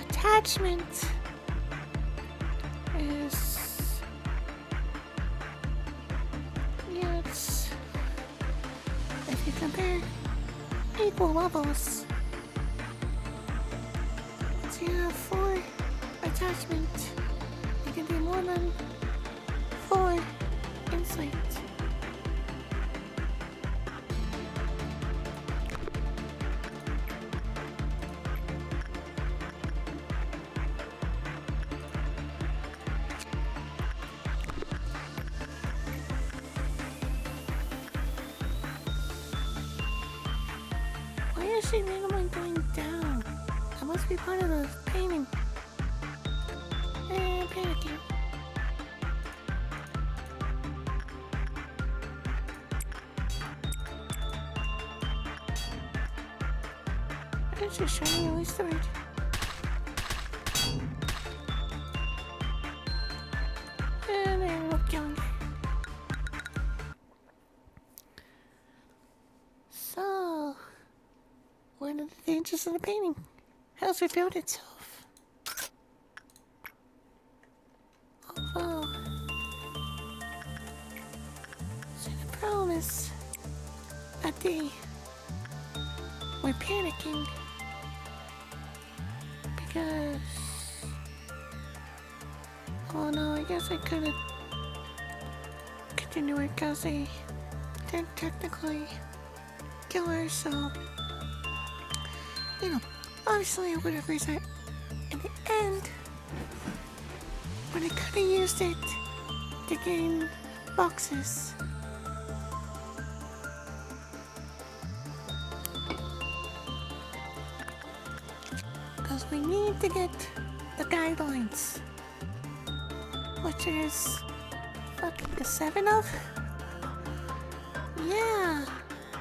Attachment is, yeah, it's, if you compare equal levels, so you have 4 attachment, you can do more than 4 insight. is she randomly going down? That must be part of the painting. And panicking. It's just trying to release the right. And I ended up killing her. So, what are the dangers of the painting? How's it built itself? Although, so the problem is that they were panicking because, oh no, I guess I couldn't continue it because they didn't technically kill her, so, you know, obviously I would have reset in the end, but I could have used it to gain boxes. Because we need to get the guidelines, which is fucking the 7 of? Yeah,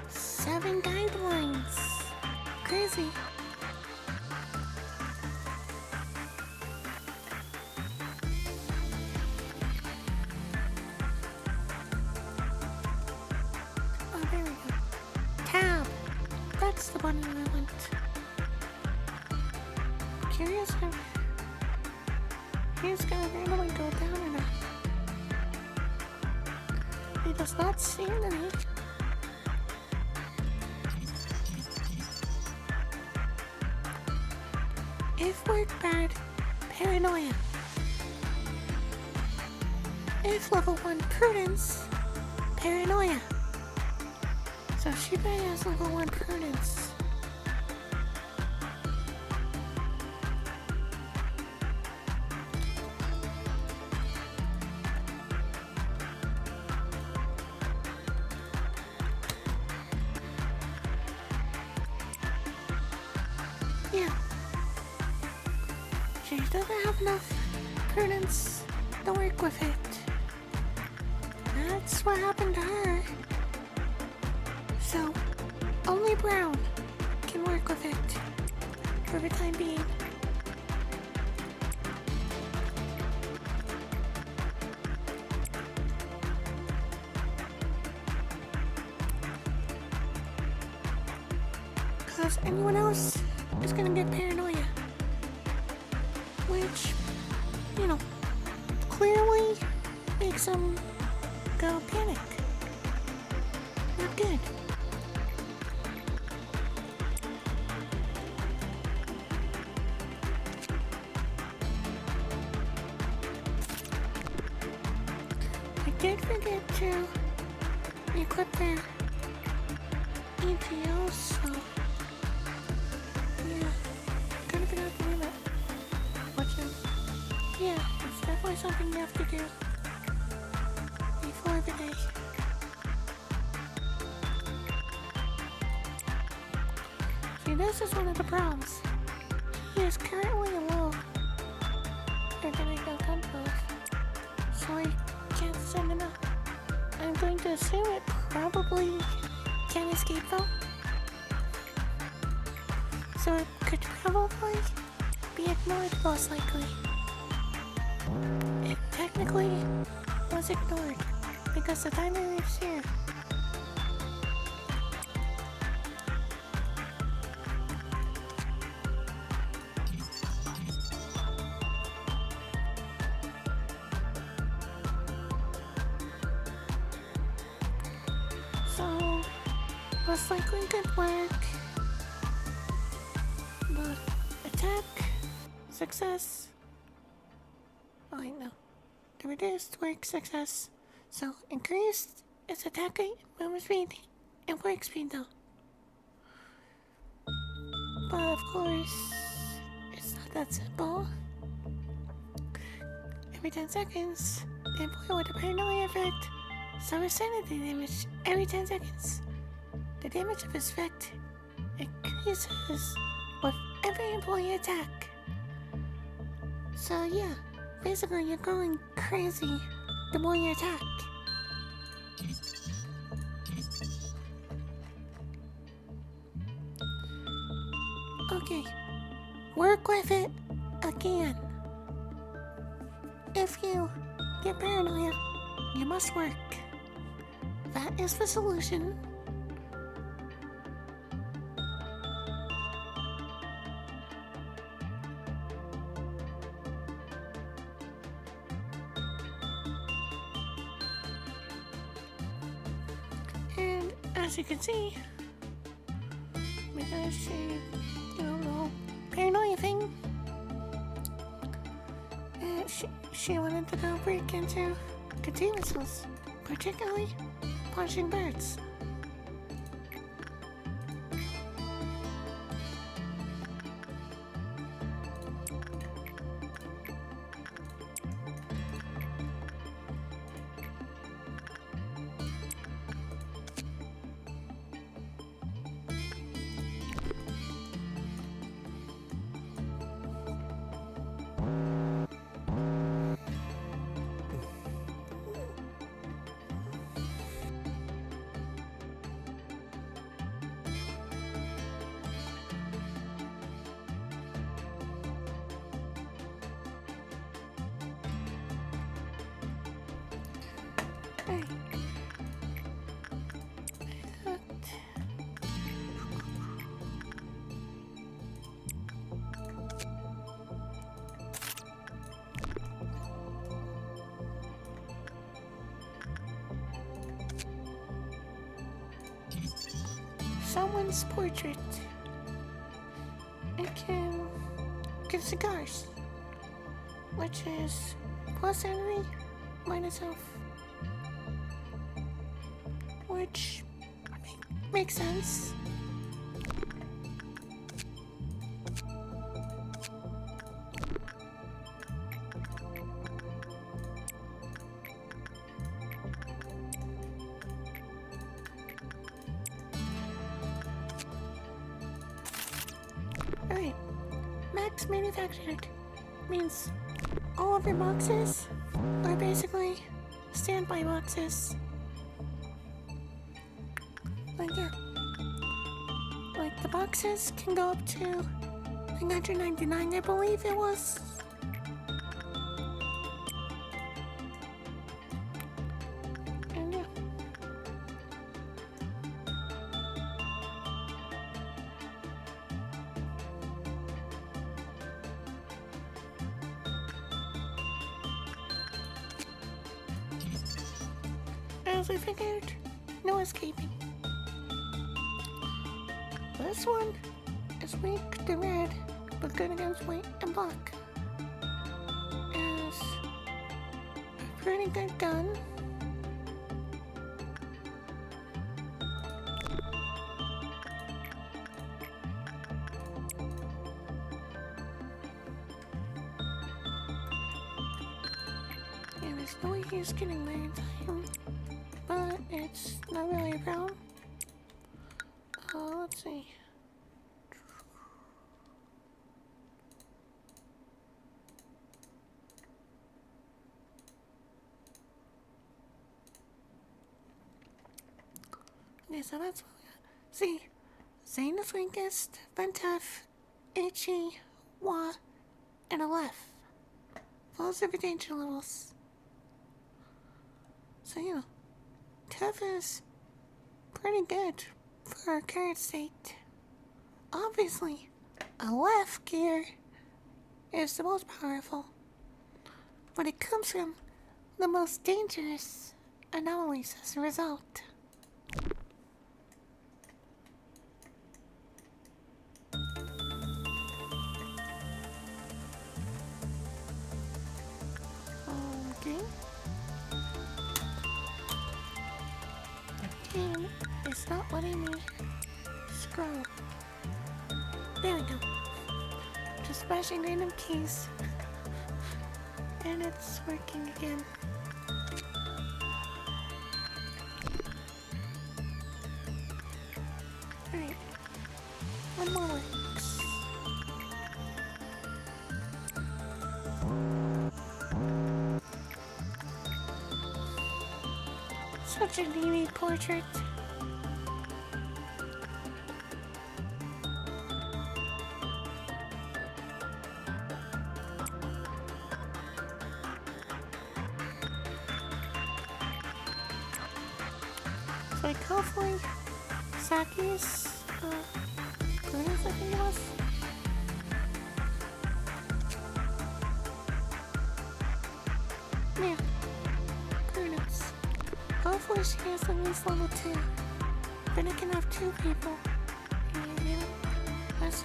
7 guidelines. Crazy. Oh, there we go. Tab. That's the button I want. Curious how he's gonna randomly go down or not. He does not see enemy. If work bad, paranoia. If level 1 prudence, paranoia. So she probably has level 1 prudence. Yeah. She doesn't have enough prudence to work with it. That's what happened to her. So, only Brown can work with it for the time being. Because anyone else is gonna get paranoia. Which, you know, clearly makes them go panic. Not good. I did forget to equip their EPO, so yeah, gotta figure out to do that. Yeah, it's definitely something you have to do before the day. See, this is one of the problems. He is currently low. They're gonna go gunboat, so I can't send him up. I'm going to assume it probably can't escape though. So it could probably be ignored most likely. It technically was ignored because the timer is here. So, most likely good work. But attack, success. Oh wait, no. The reduced work success. So increased its attack rate, movement speed, and work speed though. But of course, it's not that simple. Every 10 seconds, the employee with a paranoia effect suffers sanity damage every 10 seconds. The damage of his effect pieces with every employee attack. So yeah, basically you're going crazy the more you attack. Okay, work with it again. If you get paranoia, you must work. That is the solution. And as you can see, because she, the whole paranoia thing, she wanted to go break into containment cells, particularly punching birds. Hey. Someone's portrait. It can give cigars, which is plus enemy minus health, which makes sense. Alright, max manufactured means all of your boxes are basically standby boxes. Like the boxes can go up to 199, I believe it was. And yeah. As I figured, no escaping. This one is weak to red, but good against white and black. Is a pretty good gun. Yeah, there's no use getting there in time, but it's not really a problem. Let's see. Okay, so that's what we got. See, Zane is weakest, then tough, itchy, wah, and a left. Those are the danger levels. So, you know, tough is pretty good for our current state. Obviously, a left gear is the most powerful, but it comes from the most dangerous anomalies as a result. Okay. The game is not letting me scroll. There we go. Just smashing random keys. And it's working again. Alright. One more. Such a neat portrait. It's like cowboy, Saki's, Bruno's, I think it was. Yeah, Bruno's. Hopefully she has at least level 2. Then I can have 2 people. Yeah, that's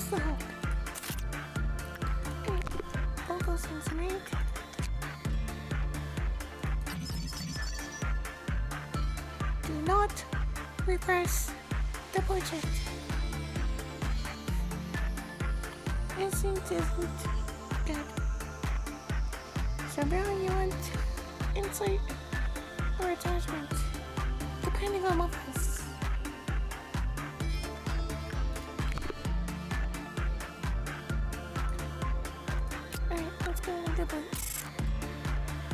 the hope. All those things are made. Do not repress the portrait. Instinct isn't good. So now you want insight or attachment, depending on levels. Alright, let's go and get one.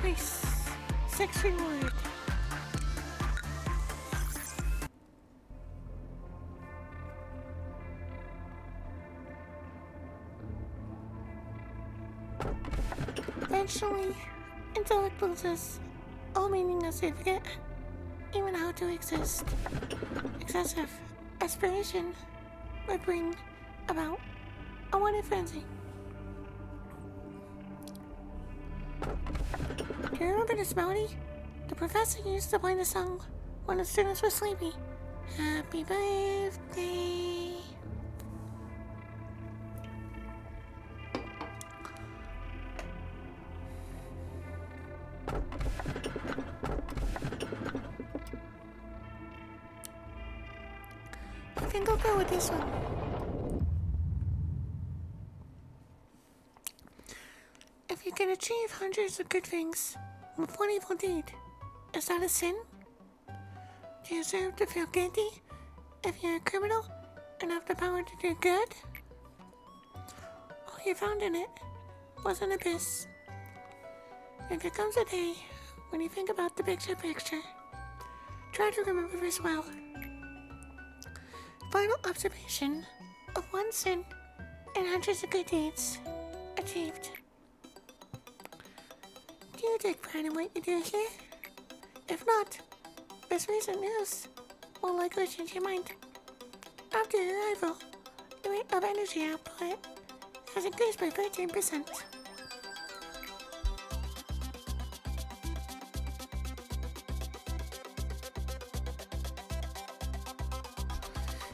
Nice. 6 reward. Eventually, intellect loses all meaning as they forget even how to exist. Excessive aspiration would bring about a wanted frenzy. Do you remember this melody? The professor used to play the song when the students were sleepy. Happy birthday. I think I'll go with this one. If you can achieve hundreds of good things with one evil deed, is that a sin? Do you deserve to feel guilty if you're a criminal and have the power to do good? All you found in it was an abyss. If there comes a day when you think about the picture, try to remember this well. Final observation of one sin and hundreds of good deeds achieved. Do you take pride in what you do here? If not, this recent news will likely change your mind. After your arrival, the rate of energy output has increased by 13%.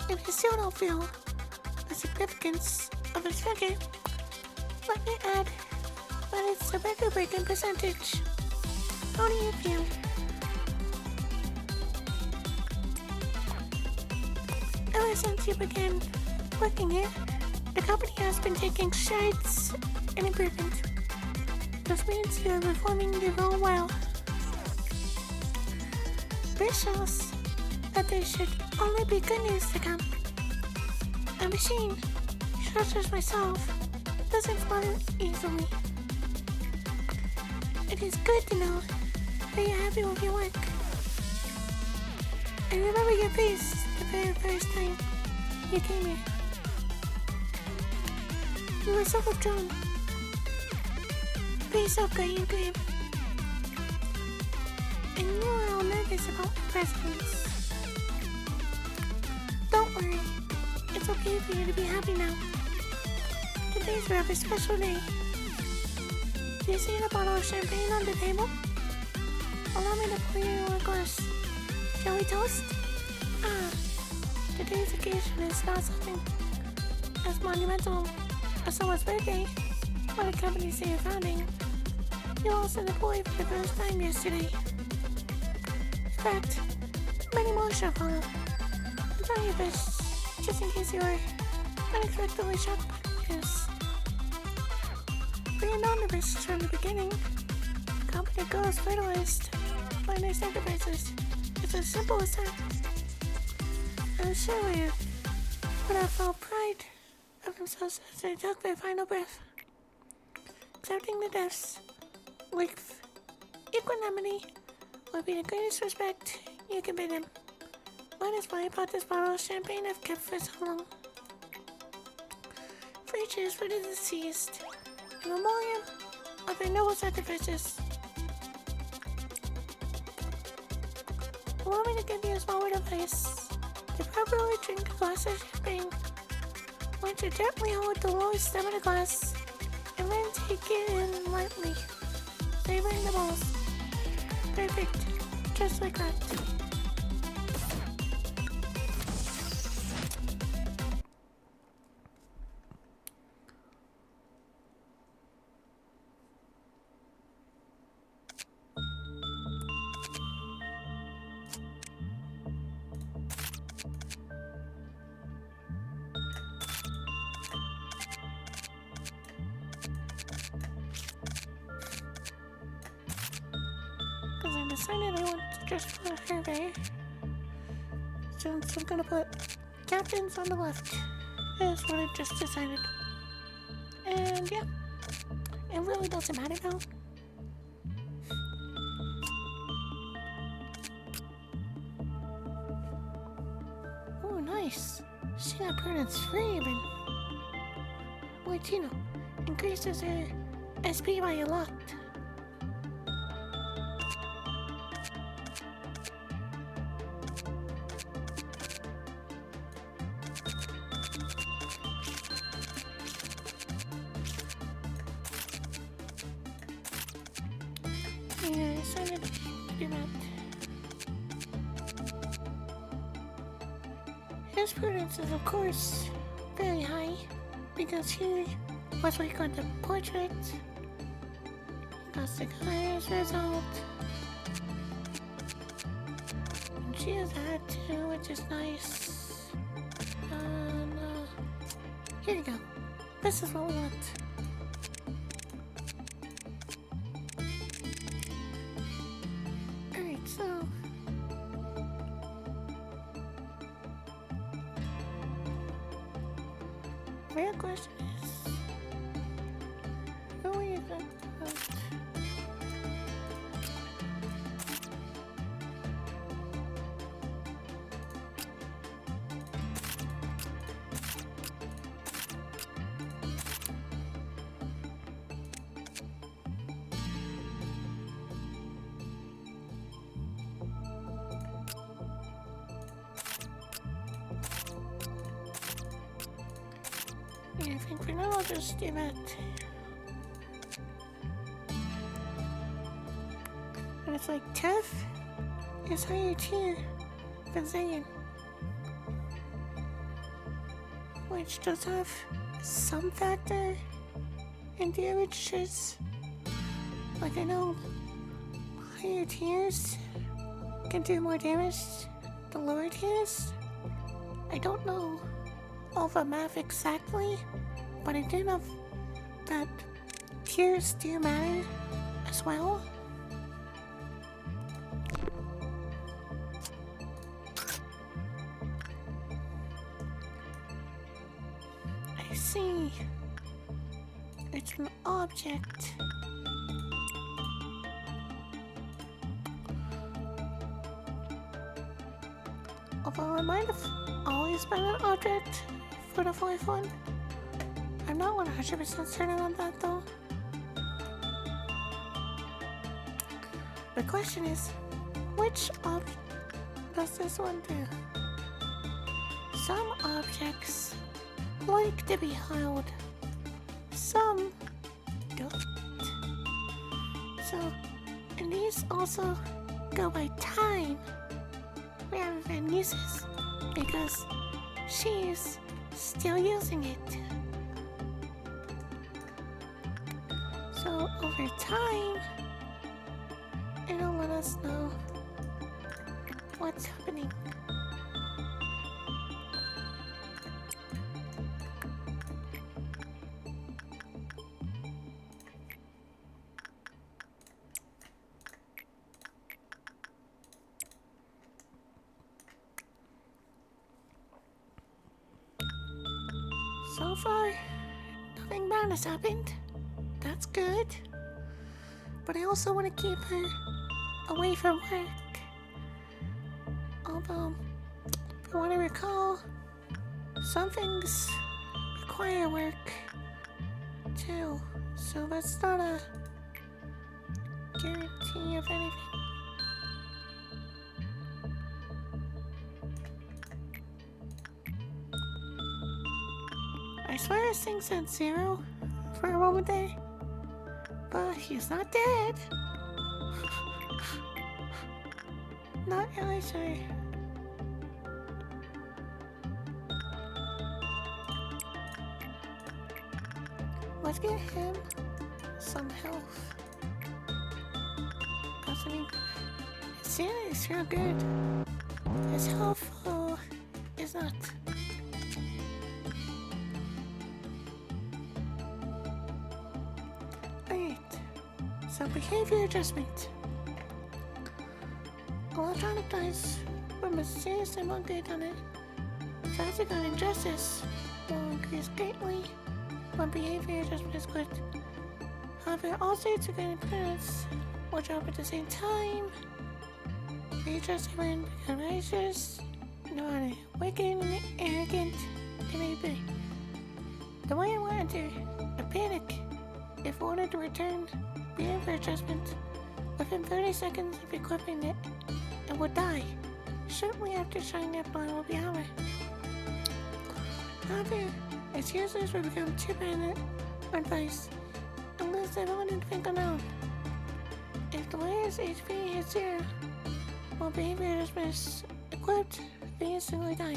If you still don't feel the significance of this figure, let me add that it's a record-breaking percentage. How do you feel? Ever since you began working here, the company has been taking strides in improvement. This means you're performing your role well. This shows that there should only be good news to come. A machine, such as myself, doesn't fall easily. It is good to know that you're happy with your work. I remember your face the very first time you came here. You were so withdrawn. Face up, guy, and grave. And you were all nervous about my presence. Don't worry, it's okay for you to be happy now. Today's a rather special day. Do you see the bottle of champagne on the table? Allow me to pour you a glass. Shall we toast? Today's occasion is not something as monumental as someone's birthday or the company's day of founding. You also deployed for the first time yesterday. In fact, many more shall follow. Try your best, just in case you are unexpectedly shocked by news. We are known the risks from the beginning. The company goes fertilized by their sacrifices. It's as simple as that. I'm sure we would have felt pride of themselves as they took their final breath, accepting the deaths with equanimity would be the greatest respect you can bid him. That is why I bought this bottle of champagne I've kept for so long. Free cheers for the deceased. In memoriam of their noble sacrifices. Allow me to give you a small word of advice. To properly drink a glass of champagne, want to gently hold the lowest stem of the glass, and then take it in lightly, savoring the balls. Perfect. Just like that. Because I decided I want to just put a survey. So I'm gonna put captains on the left. That's what I've just decided. And yeah, it really doesn't matter now. Oh, nice. She got prudence free even. Wait, Tino. Increases her SP by a lot. Yeah, I decided to do that. His prudence is, of course, very high because he was working on the portrait. He got the highest result. And she has that too, which is nice. And here you go. This is what we want. Alright, so real question is, who are you going to vote? Yeah, I think for now I'll just do that. And it's like Tef is higher tier than Zayn, which does have some factor in damages. Like I know higher tiers can do more damage than lower tiers. I don't know all the math exactly, but I do know that tiers do matter as well. I see. It's an object. Although it might have always been an object for the fourth one. I'm not 100% certain on that though. The question is, which object does this one do? Some objects like to be held, some don't. So, and these also go by time rather than uses, because she's still using it. So over time, it'll let us know what's happening. So far, nothing bad has happened. That's good. But I also want to keep her away from work. Although, from what I recall, some things require work too, so that's not a guarantee of anything. I swear this thing said 0 for a moment there, but he's not dead. Not really sure. Let's get him some health. Cause I mean, his sanity is real good. His health is not. Alright, so behavior adjustment. Electronic dice were mysteriously more good on it. Physical injustice will increase greatly when behavior adjustment is good. However, all states are getting parents will drop at the same time. Readjusted when become righteous, not wicked and arrogant they may be. The way I will enter a panic if ordered to return behavior adjustment within 30 seconds of equipping it and will die shortly after showing that blind will be hammered. However, its users will become too dependent on advice unless they want to think alone. If the player's HP hits 0, while behavior adjustment is equipped, they instantly die.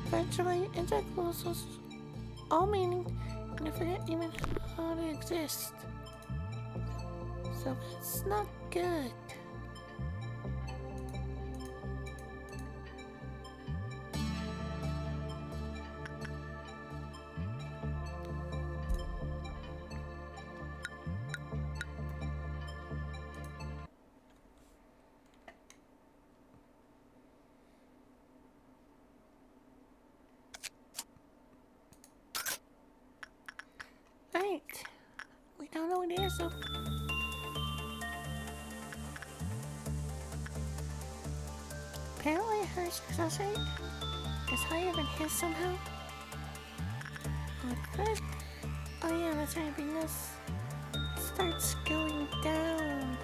Eventually, insect will lose all meaning and forget even how to exist. So that's not good. Right. We don't know what it is, so. Apparently her success rate is higher than his somehow. But, oh yeah, that's right, because it starts going down.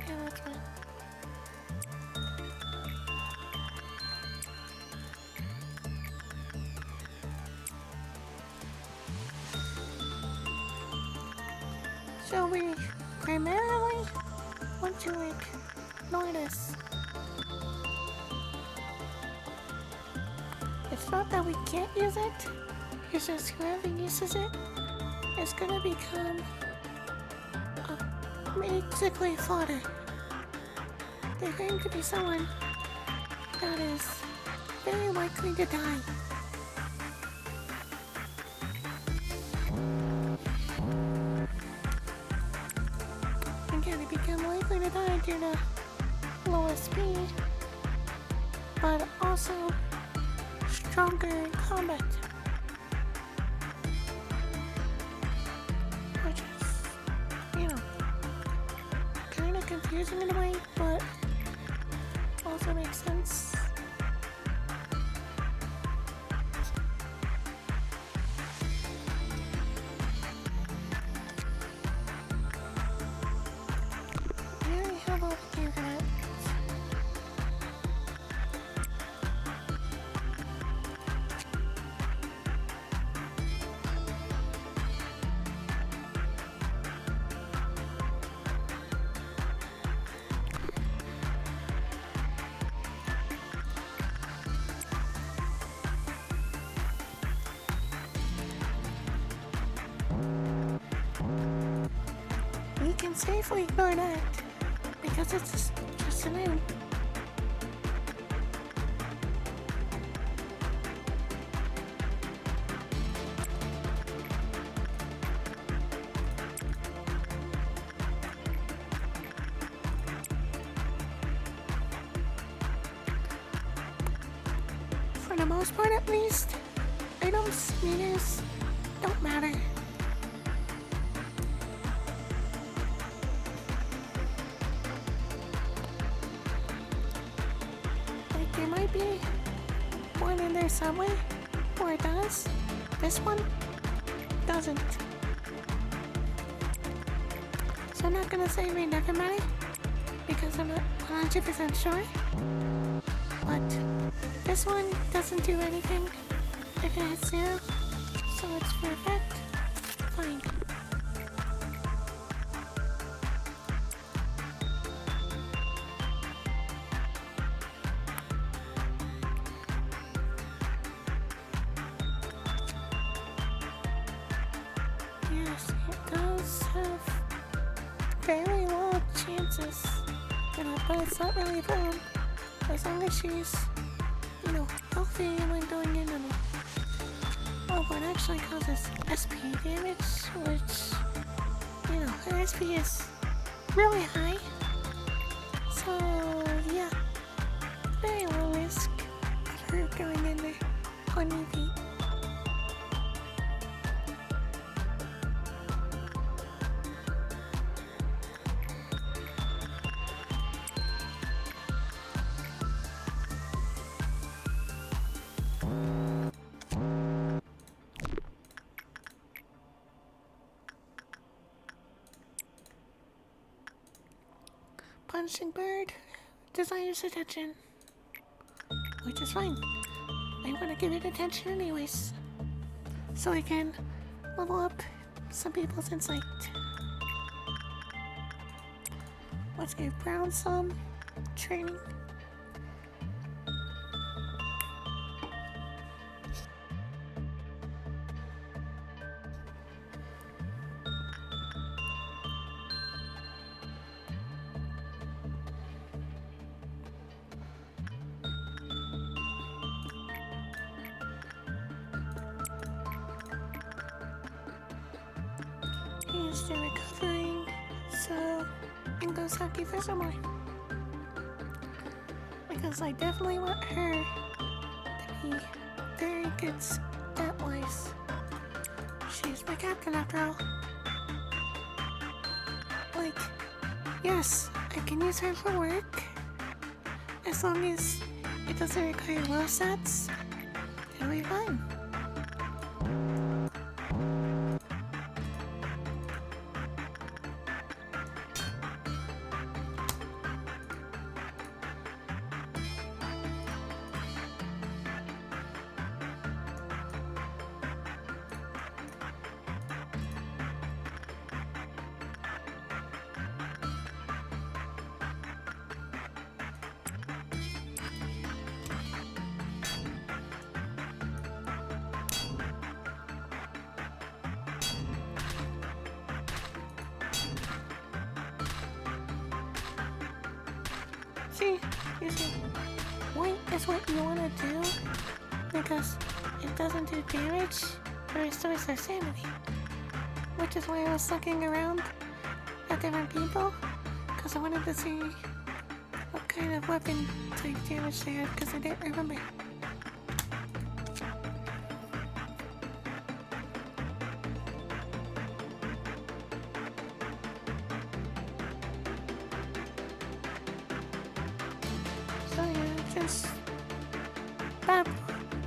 Yeah, that's fine. So we primarily want to ignore this. It's not that we can't use it, it's just whoever uses it is gonna become basically fodder. They're going to be someone that is very likely to die. They become likely to die due to lower speed, but also stronger in combat. Which is, you know, kind of confusing in a way, but also makes sense. We can safely ignore that because it's just an end. For the most part, at least, items, meters don't matter. on their subway, or it does. This one doesn't. So I'm not gonna say read everybody, because I'm not 100% sure. But this one doesn't do anything if it hits 0, so it's perfect. Fine. Yes, it does have very low chances, but it's not really a problem as long as she's, healthy when going in and what actually causes SP damage, which, her SP is really high, so yeah, very low risk of her going in there on EV. Punching bird desires attention, which is fine. I want to give it attention anyways, so I can level up some people's insight. Let's give Brown some training. He's still recovering, so it goes hockey for some more. Because I definitely want her to be very good stat-wise. She's my captain after all. Like, yes, I can use her for work, as long as it doesn't require low stats, it'll be fine. See, white is what you want to do because it doesn't do damage, but restores their sanity. Which is why I was looking around at different people, because I wanted to see what kind of weapon type damage they had, because I didn't remember. So yeah, just bad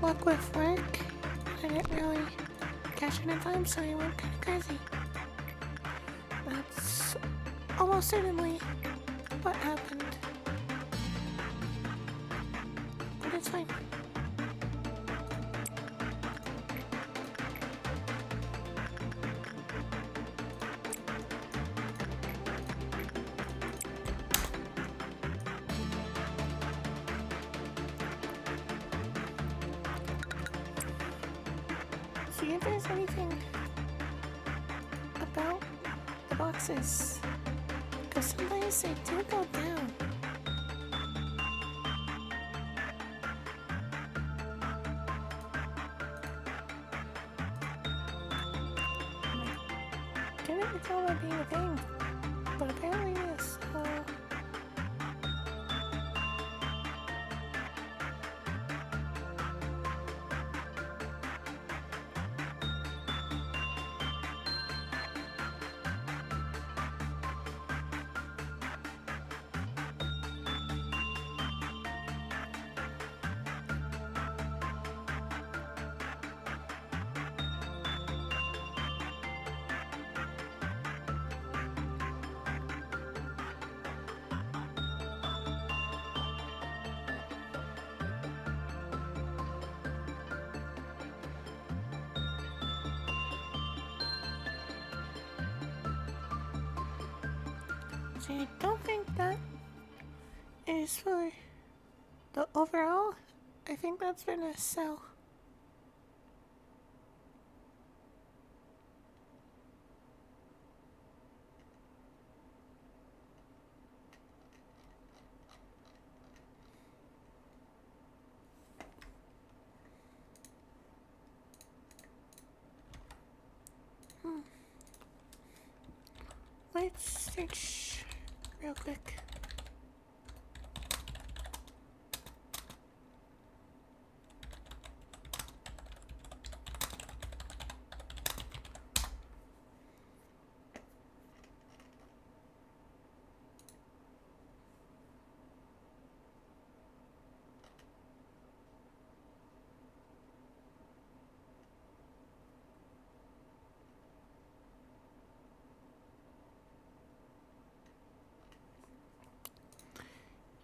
luck with work. I didn't really catch it in time, so I went kind of crazy. That's almost certainly what happened. But it's fine. See if there's anything about the boxes, because sometimes they do go down. Didn't recall that being a thing, but apparently it is. See, I don't think that is for the overall. I think that's been a cell. Let's take real quick.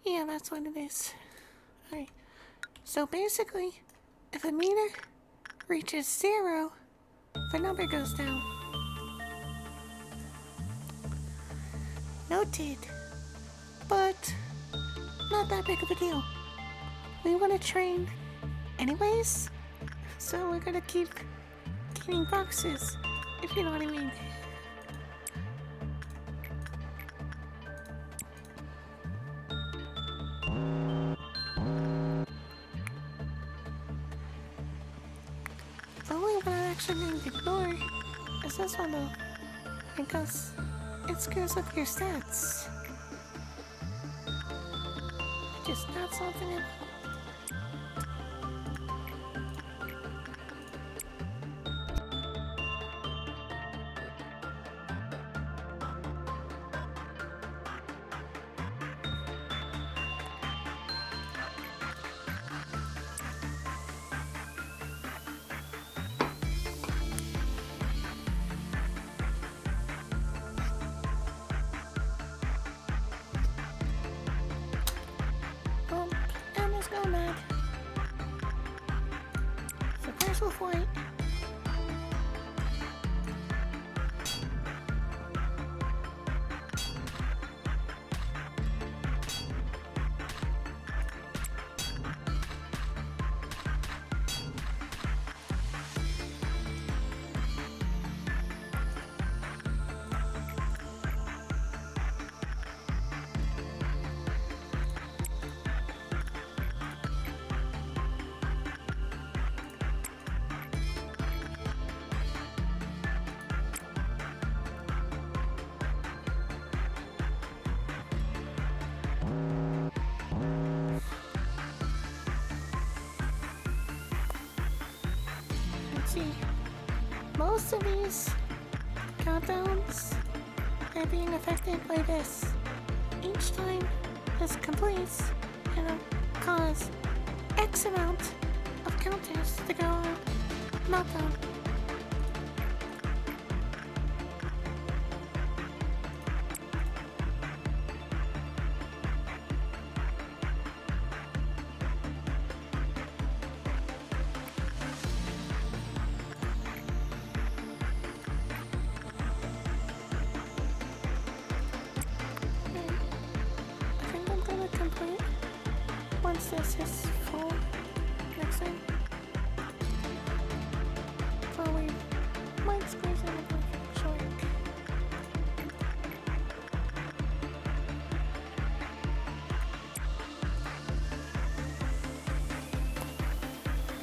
Yeah, that's what it is. Alright. So basically, if a meter reaches 0, the number goes down. Noted. But not that big of a deal. We want to train anyways, so we're gonna keep getting boxes, if you know what I mean. The only one I'm actually going to ignore is this one though, because it screws up your stats. Just not something about. Emma's gone mad. So first we'll fight. See, most of these countdowns are being affected by this. Each time this completes, it'll cause X amount of counters to go on meltdown. Once this is full next time. But we might squeeze in a bit short.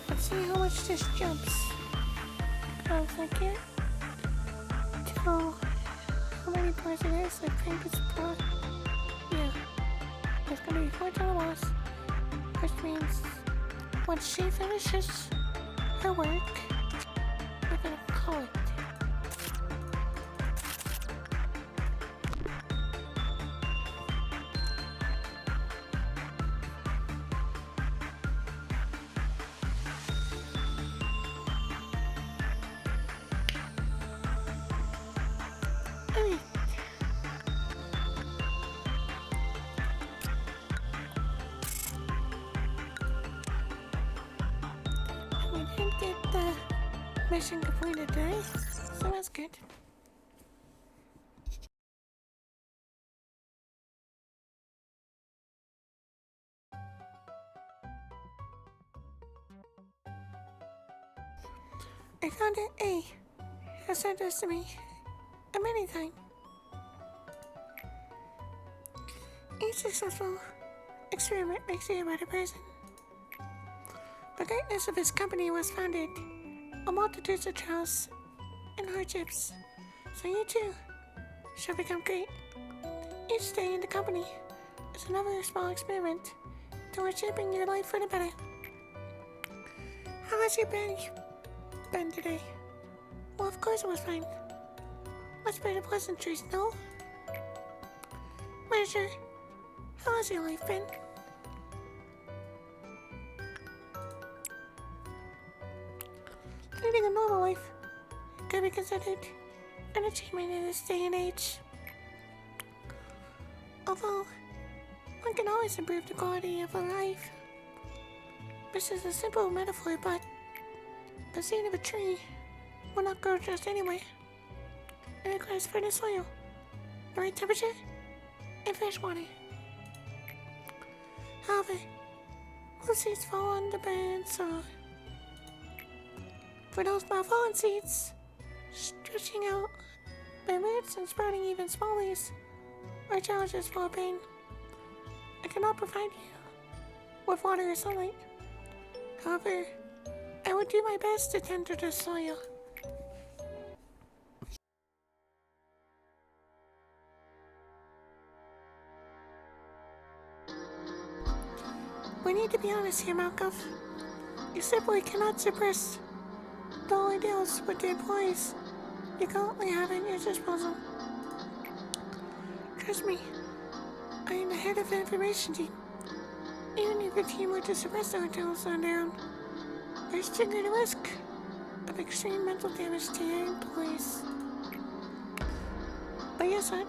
Let's see how much this jumps. Cause I can't tell how many parts it is. I think it's about, yeah. There's gonna be 4 telemos. Which means once she finishes her work, we're gonna call it. Alright. We didn't get the mission completed today, so that's good. I found it. A has sent this to me a many times. Each successful experiment makes you a better person. The greatness of his company was founded on multitudes of trials and hardships, so you too shall become great. Each day in the company is another small experiment towards shaping your life for the better. How has your day been today? Well, of course it was fine. Much better pleasantries, no? Manager, how has your life been? Leading a normal life could be considered an achievement in this day and age. Although, one can always improve the quality of a life. This is a simple metaphor, but the seed of a tree will not grow just anyway. It requires fertile soil, the right temperature, and fresh water. However, most seeds fall on the barren soil. For those malfallen seeds, stretching out their roots and sprouting even small leaves are challenges full of pain. I cannot provide you with water or sunlight. However, I will do my best to tend to the soil. We need to be honest here, Malcolm. You simply cannot suppress the ordeals with the employees you currently have at your disposal. Trust me, I am the head of the information team. Even if your team were to suppress the ordeals on their own, there's still the risk of extreme mental damage to your employees. But yes, Ed,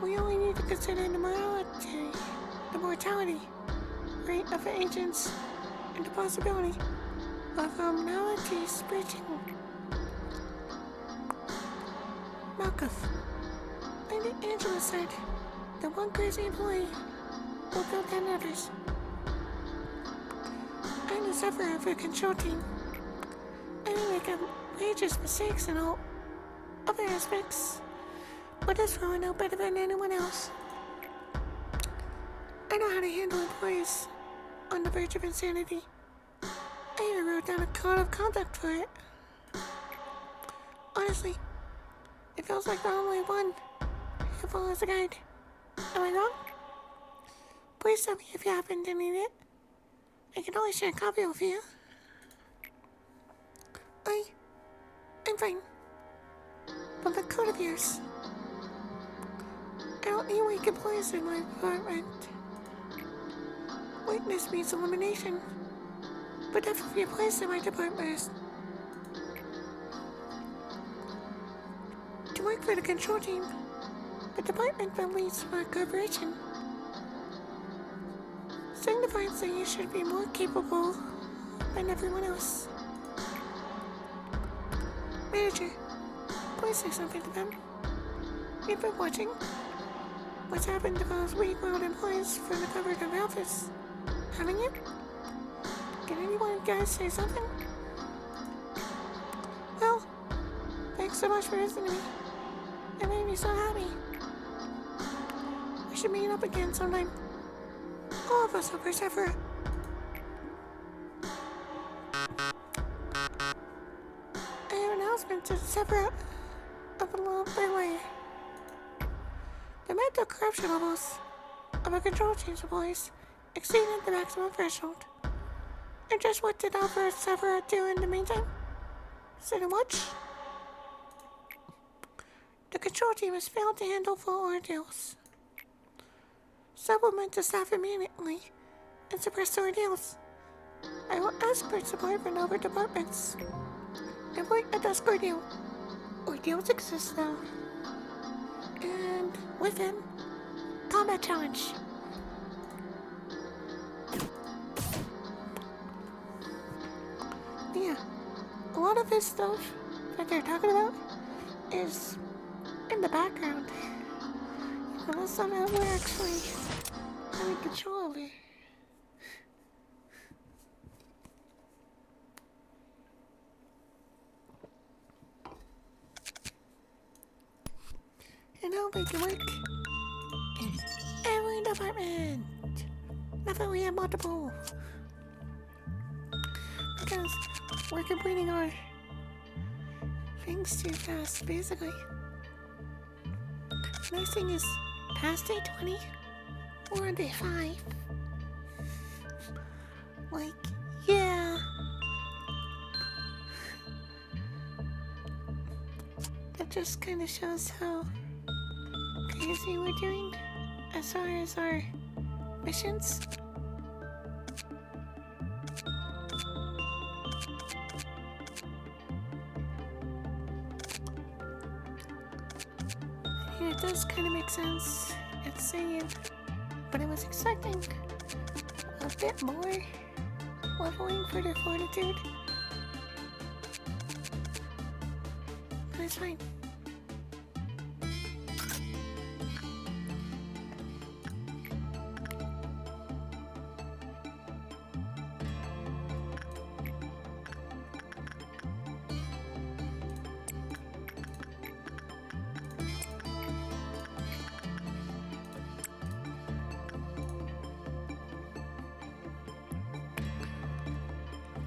we only need to consider the mortality rate of the agents and the possibility of abnormality spreading. Malkuth, Lady Angela said that one crazy employee will build 10 others. I'm the sufferer of a control team. I may make outrageous mistakes in all other aspects, but this one I know better than anyone else. I know how to handle employees on the verge of insanity. I even wrote down a code of conduct for it. Honestly, it feels like the only one who follows the guide. Am I wrong? Please tell me if you happen to need it. I can always share a copy with you. I'm fine. But the code of yours. I don't need weak employees in my department. Weakness means elimination. But definitely a place in my department is to work for the control team. The department that leads my corporation signifies that you should be more capable than everyone else. Manager, please say something to them. You've been watching what's happened to those weak-willed employees from the cover of the office, haven't you? Can anyone guys say something? Well, thanks so much for listening to me. It made me so happy. We should meet up again sometime. All of us will persevere. I have an announcement to separate up a little bit later. The mental corruption levels of a control team's employees exceeded the maximum threshold. And just what did Alpha Sephora do in the meantime? Sit and watch? The control team has failed to handle full ordeals. Supplement the staff immediately and suppress the ordeals. I will ask for support from other departments. Avoid a dusk ordeal. Ordeals exist now. And with him, combat challenge. Yeah, a lot of this stuff that they're talking about is in the background. But that's something that we're actually having control over. and I'll make it work in every department. Not that we have multiple. Because we're completing our things too fast, basically. Nice thing is, past day 20, we're on day 5. Like, yeah. That just kind of shows how crazy we're doing as far as our missions. It does kind of make sense. It's saying, but I was expecting a bit more leveling for their fortitude. But it's fine.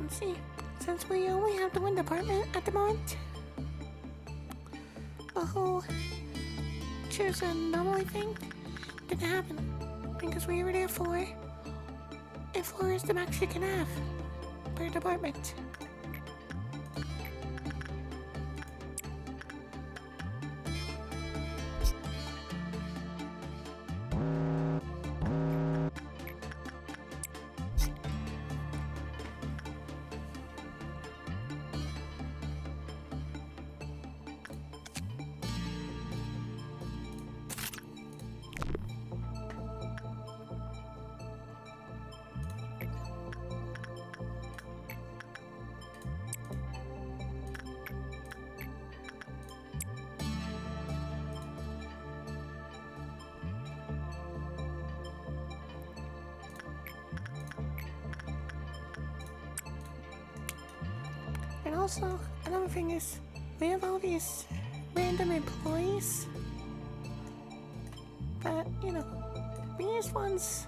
Let's see, since we only have the one department at the moment, the whole choose an anomaly thing didn't happen because we already have 4, and 4 is the max you can have per department. And also, another thing is, we have all these random employees, but, you know, these ones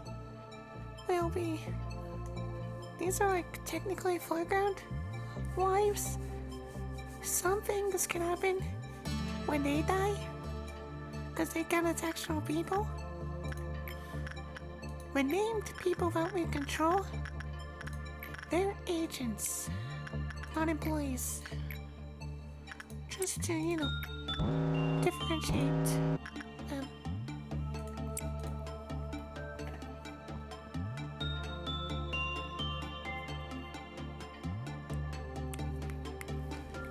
will be, these are like technically foreground wives. Some things can happen when they die, because they count as actual people. When named people that we control, they're agents, not employees. Just to, you know, differentiate them.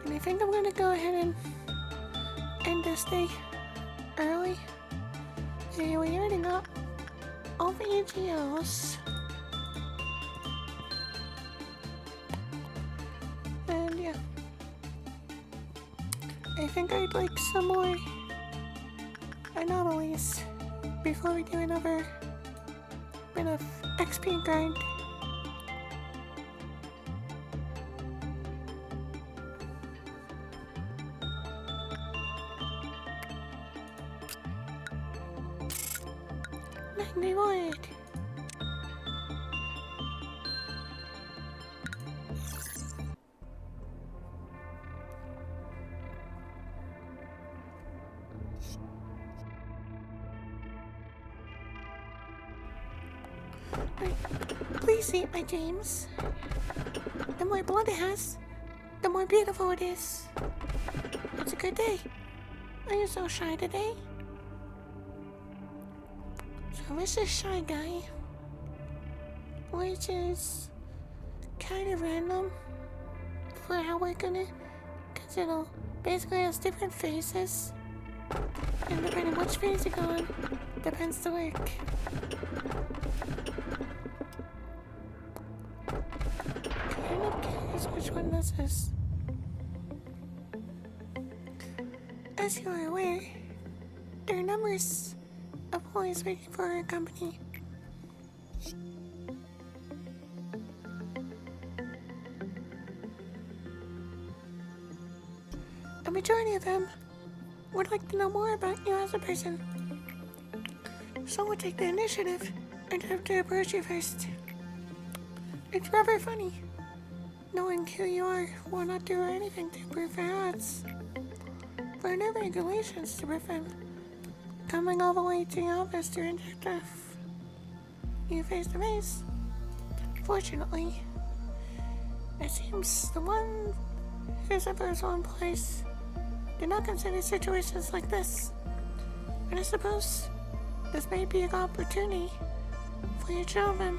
And I think I'm gonna go ahead and end this day early. Hey, we already got all the EGOs. And yeah, I think I'd like some more anomalies before we do another bit of XP grind. Magni Void. Please eat my James. The more blood it has, the more beautiful it is. It's a good day. Are you so shy today? So this is Shy Guy, which is kind of random for how we're gonna, because it'll basically has different phases, and depending which phase you go on, depends the work. Kind of curious which one this is. As you are aware, there are numbers of boys waiting for our company. A majority of them would like to know more about you as a person. So we'll take the initiative and have to approach you first. It's rather funny. Knowing who you are will not do anything to improve our odds. There are no regulations to prevent coming all the way to the office to interact with you face to face. Fortunately, it seems the one whose original employees do not consider situations like this. And I suppose this may be an opportunity for your children,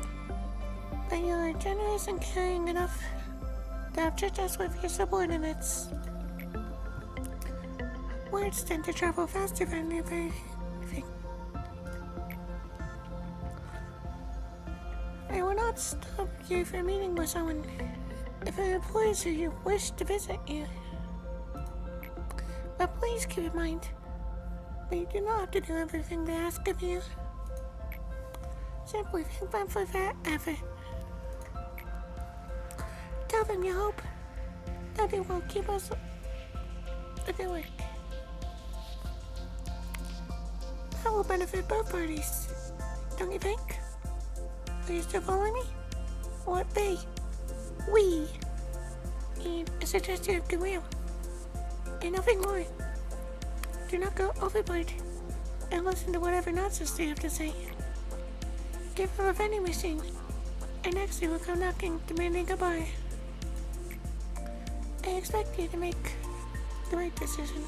but you are generous and caring enough to have chit-chats with your subordinates. Words tend to travel faster than anything. I will not stop you from meeting with someone if it employs who you wish to visit you. But please keep in mind that you do not have to do everything they ask of you. Simply thank them for that effort. Tell them you hope that they will keep us doing. That will benefit both parties, don't you think? Are you still following me? What we need is a gesture of goodwill, and nothing more. Do not go overboard and listen to whatever nonsense they have to say. Give them a vending machine, and next they will come knocking, demanding a bar. I expect you to make the right decision.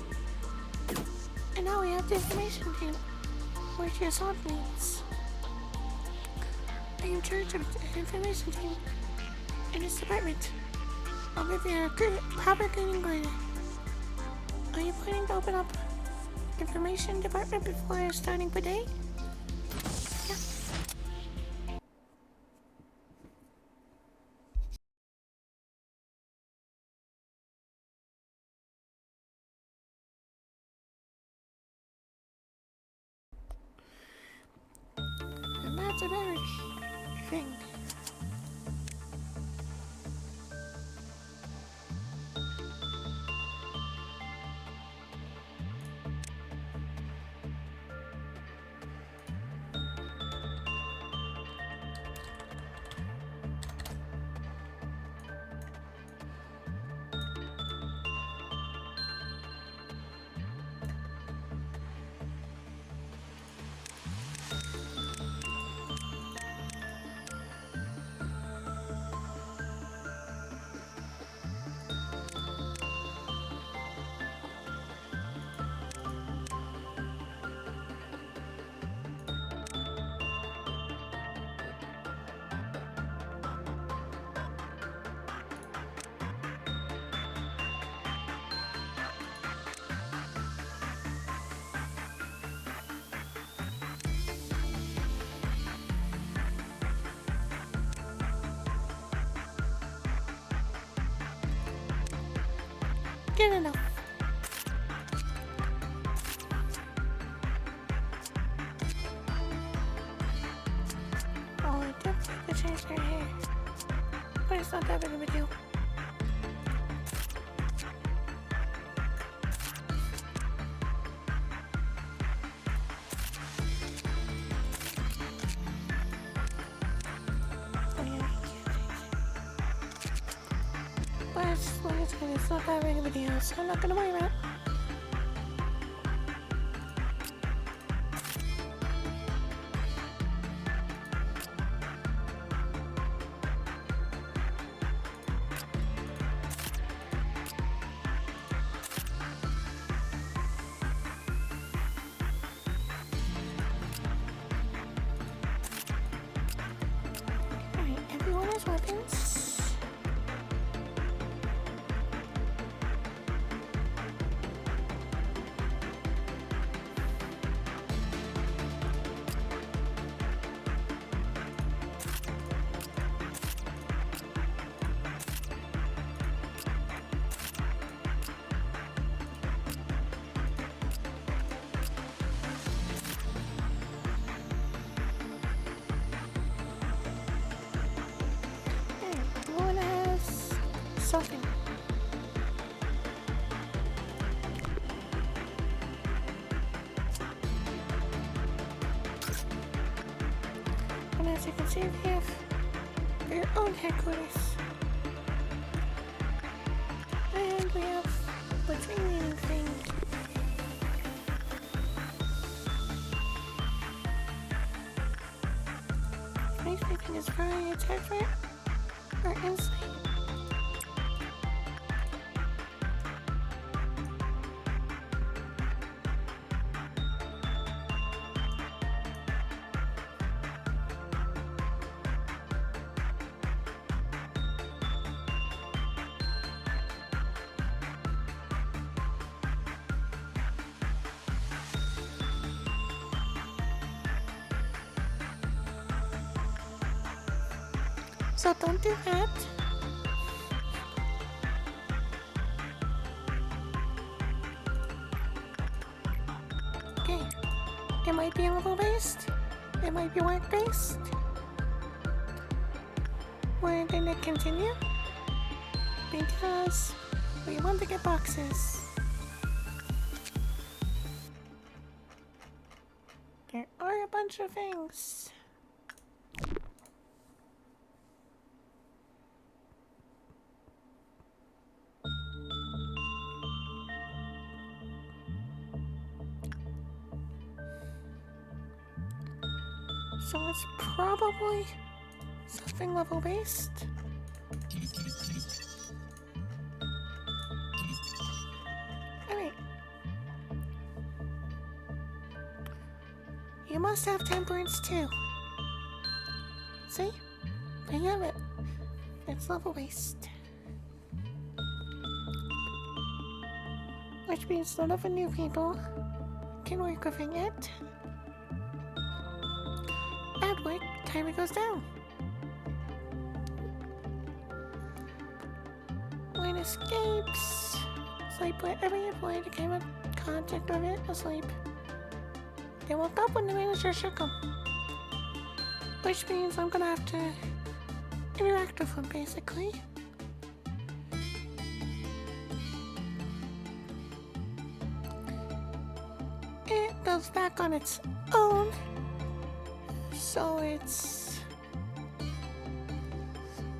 And now we have the information team, which your assault needs. I am in charge of the information team in this department. I'll give you a good, proper greeting later. Are you planning to open up information department before starting the day? Yeah. And that's another thing. Good enough. Oh, I did like to change her hair, but it's not that big of a deal. Oh yeah, but it's not that big of a deal, so I'm not gonna worry about it. Alright, everyone has weapons. as you can see, we have their own headquarters. And we have the training thing. Makes me think it's probably attachment or insight. So don't do that. Okay. It might be level based. It might be work based. We're gonna continue because we want to get boxes. There are a bunch of things. So it's probably something level based. Alright. You must have temperance too. See? I have it. It's level based. Which means none of the new people can work with it yet. Bad work, timer goes down. When escapes, sleep put every employee that came in contact with it asleep. They woke up when the manager shook them. Which means I'm gonna have to interact with them basically. It goes back on its own. So it's...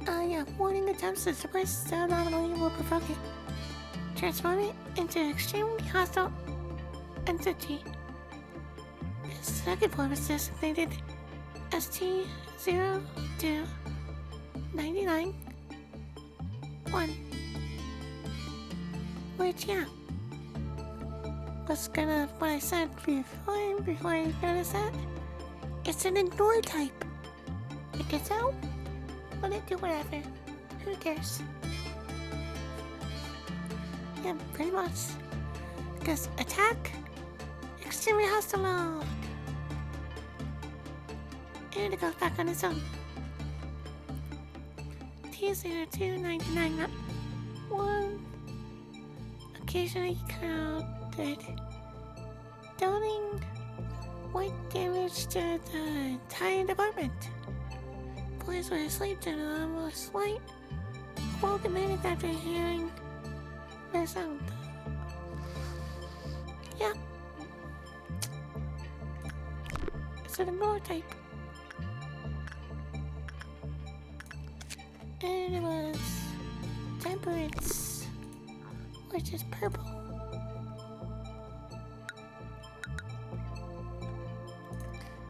yeah, warning attempts to suppress the anomaly will provoke it. Transform it into an extremely hostile entity. The second form is designated ST-02-99-1. Which, yeah, was kind of what I said before I noticed that. It's an ignore type. It gets out, let it do whatever. Who cares? Yeah, pretty much. Because attack, extremely hostile mode. And it goes back on its own. T-02-99-1. Occasionally counted. Dealing white damage to the entire department. Boys were asleep to the almost light. Woke a minute after hearing the sound. Yeah. It's an ignore type. And it was temperance, which is purple.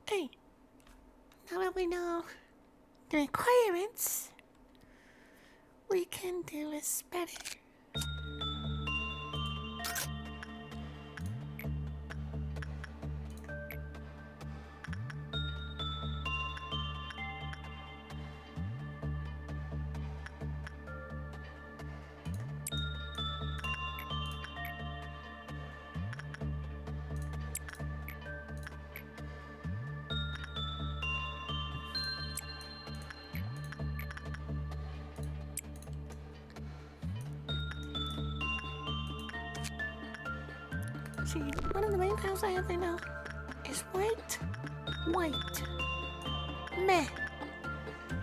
Hey, now that we know the requirements, we can do this better. See, one of the main tiles I have right now is white. Meh.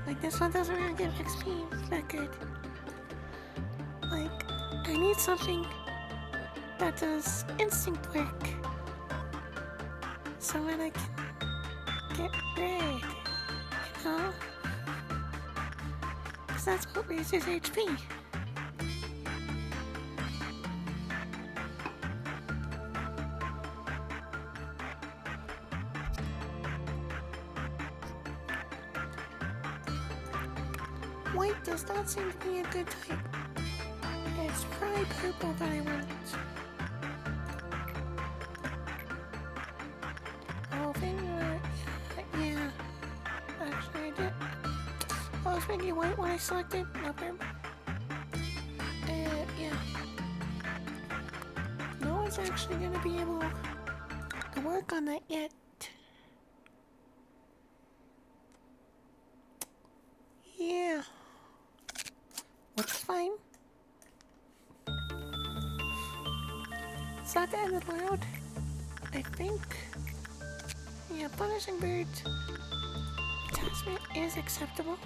Like, this one doesn't really give XP. It's not good. Like, I need something that does instinct work. So that I can get red. You Huh? Because that's what raises HP. White does not seem to be a good type. It's probably purple that I want. Oh, yeah. Actually, I did. I was thinking white when I selected. No problem. Yeah. No one's actually gonna be able to work on that yet. Yeah. Looks fine. It's not the end of the world. I think. Yeah, punishing birds. Attachment is acceptable.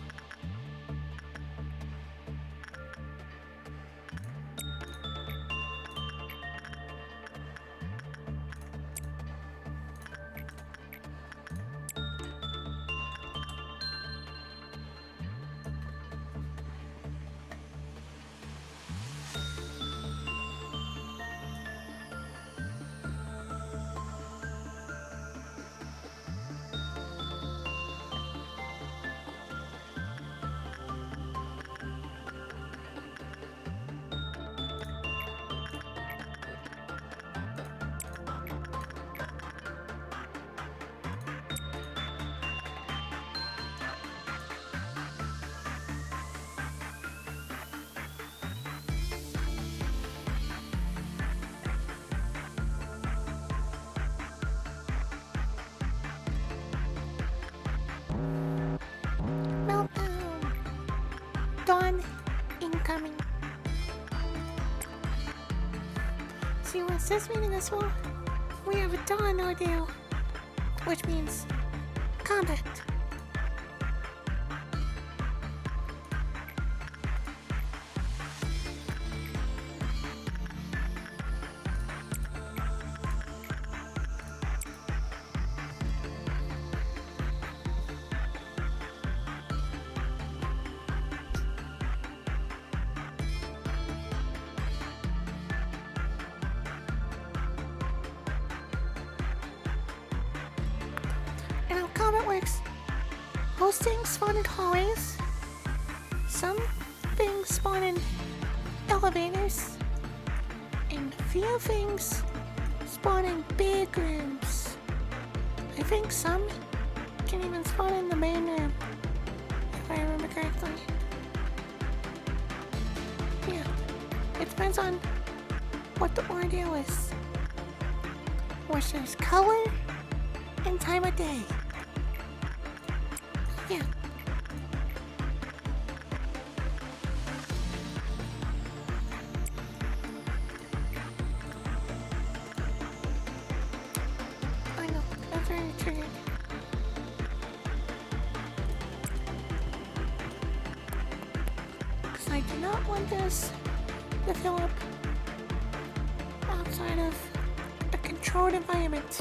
Meltdown. Dawn incoming. See, once this meeting is full, we have a dawn ordeal, which means combat. And how combat works. Most things spawn in hallways. Some things spawn in elevators. And few things spawn in big rooms. I think some can even spawn in the main room, if I remember correctly. Yeah, it depends on what the ordeal is. Which is color and time of day. Yeah. I know, that's very triggered. Because I do not want this to fill up outside of a controlled environment.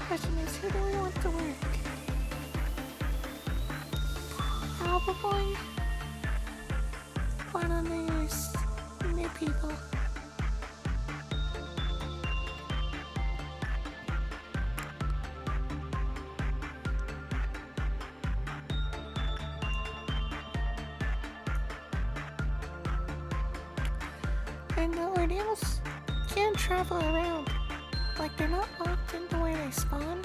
Question is, who do we want to work? Probably one of these new people. And the ordeals can travel around. Like, they're not locked into where they spawn.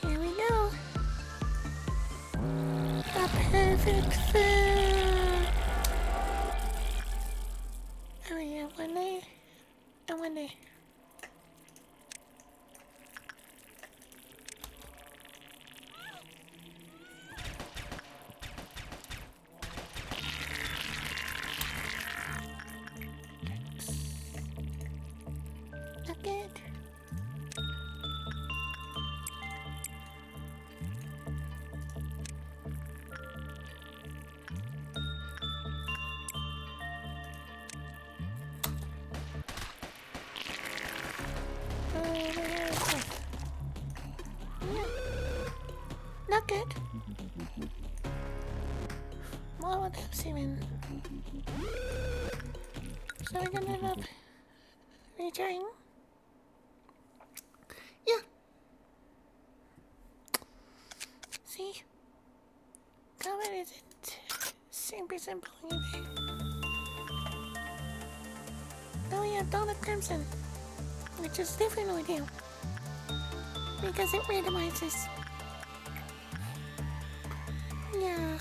Here we go. The perfect food. Oh yeah, one there and one there. good. Not good. Well, what else even? So we're gonna end up retrying. Yeah. See? Combat isn't super simple either. Now we have Donna Crimson, which is different ordeal. Because it randomizes. Yeah.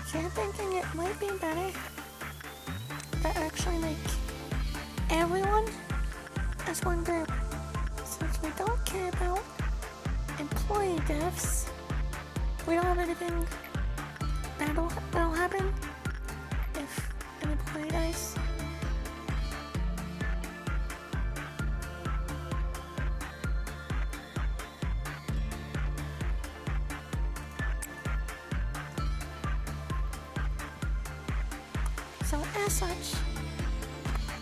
So I'm thinking it might be better to actually make everyone as one group, since we don't care about employee deaths. We don't have anything that'll happen if an employee dies. So as such,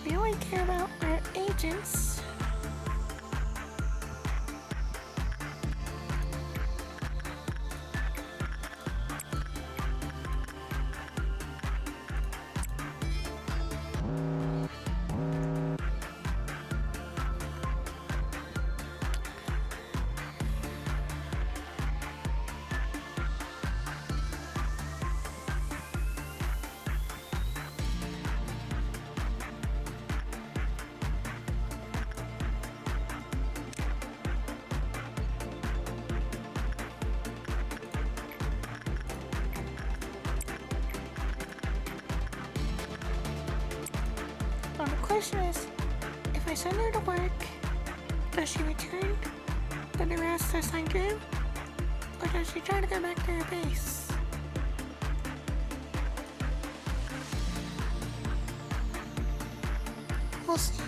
we only care about our agents. Well, the question is, if I send her to work, does she return to the rest of assigned room, or does she try to go back to her base? We'll see.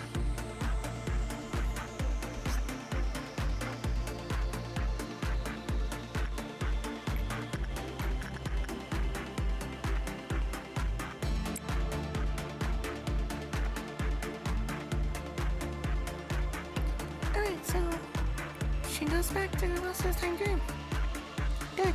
Alright, so she goes back to the rest of assigned room. Good.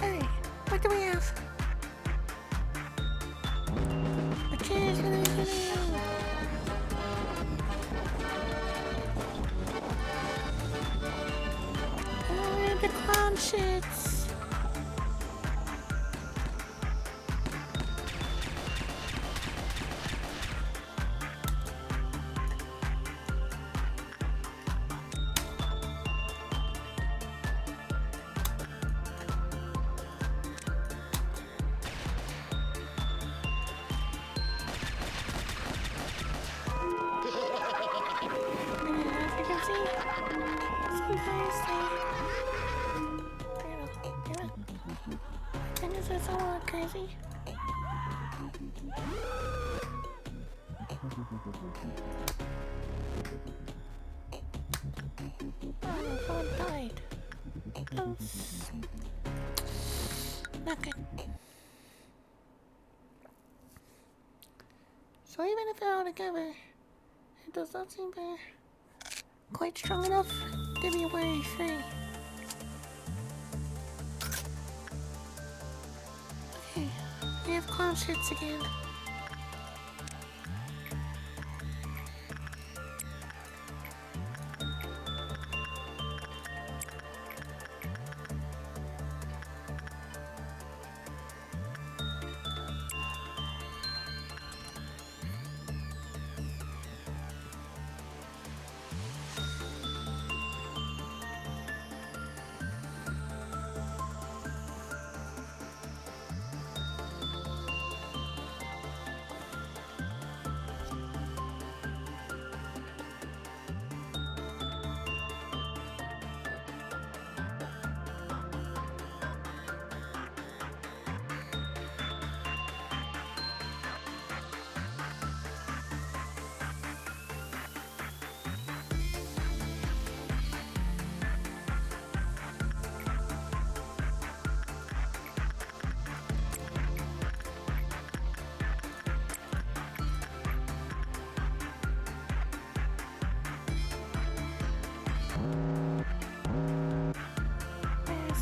Alright, what do we have? The chair's gonna be getting out. Oh, the clown shits. As you can see, sometimes things are so crazy. Oh, my phone died. Oops. Not good. So even if they're all together, it does not seem they're quite strong enough to be worry-free. Okay, we have clown shits again.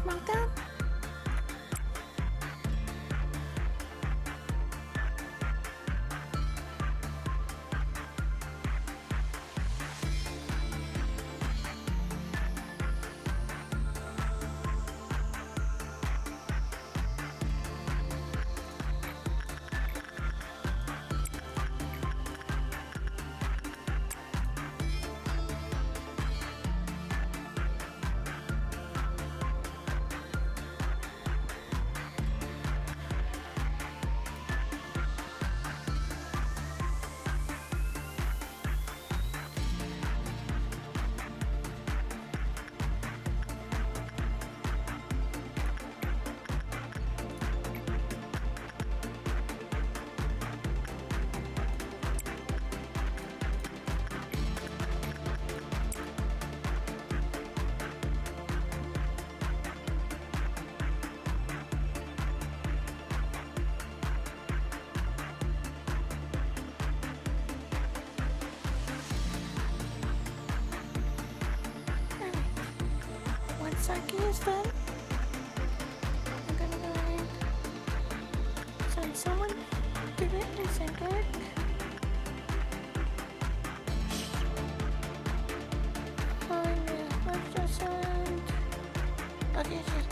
Meltdown? Saki is done. I'm gonna go ahead and send someone to the center. Fine, yeah, let's just send. Okay, shit.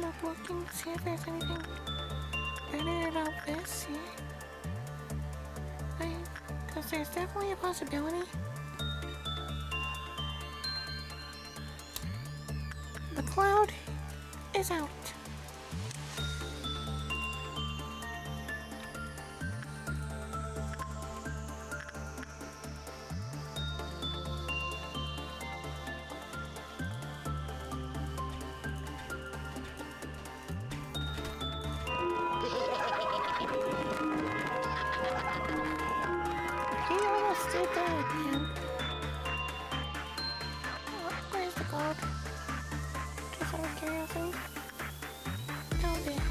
Not looking to see if there's anything better about this, yeah? Because there's definitely a possibility. The cloud is out. did die at the end. Where's the code? Just out of curiosity. Found it.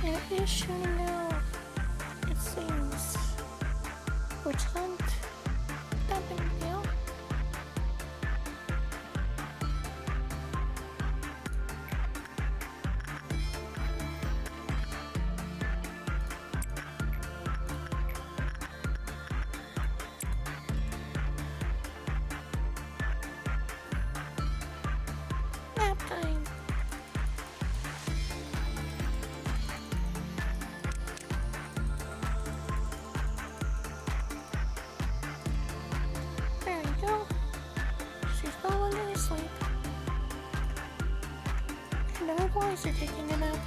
And it is shooting now. It seems. Which hunt? Not a big deal. Nap time. There you go. She's no longer asleep. And our boys are taking a nap.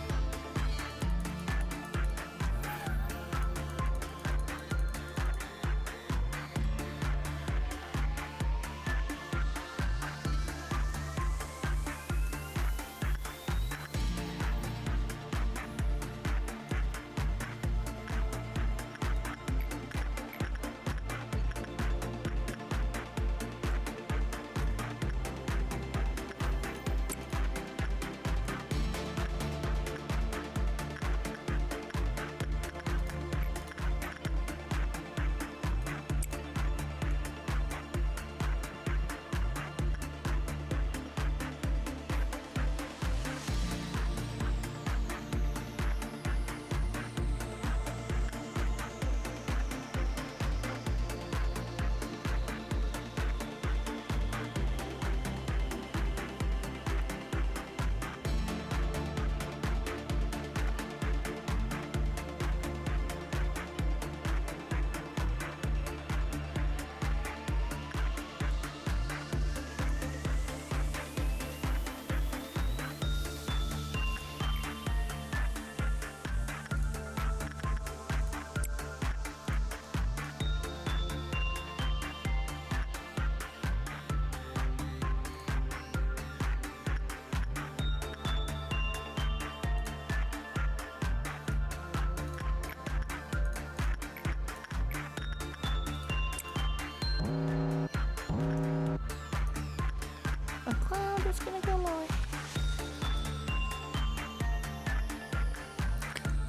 A cloud is gonna go low.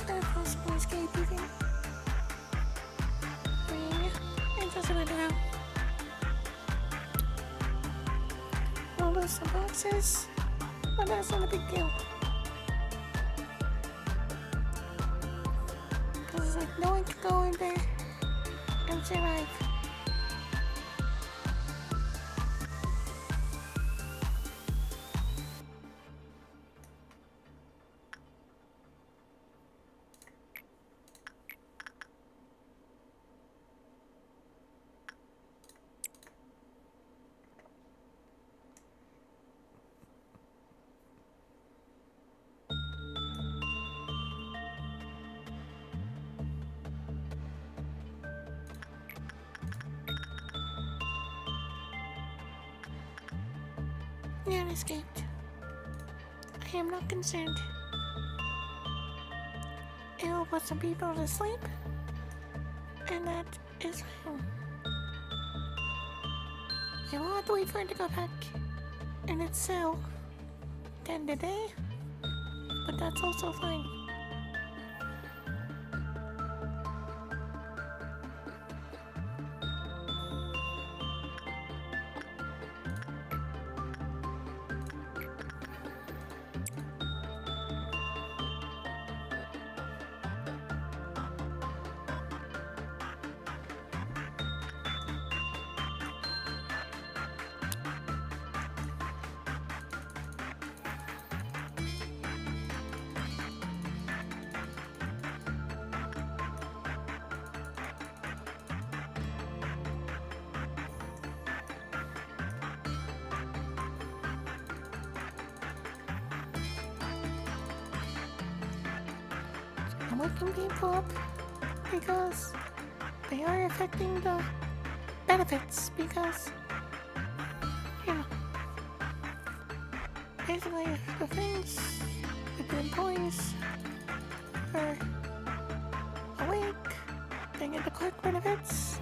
Or possibly escape even. I mean, it doesn't matter now. We'll lose some boxes, but that's not a big deal. Because it's like no one can go in there and survive. Nan escaped. I am not concerned. It will put some people to sleep, and that is fine. I will have to wait for it to go back in its cell then today, but that's also fine. I'm waking people up because they are affecting the benefits because, you know, basically the things that the employees are awake, they get the clerk benefits,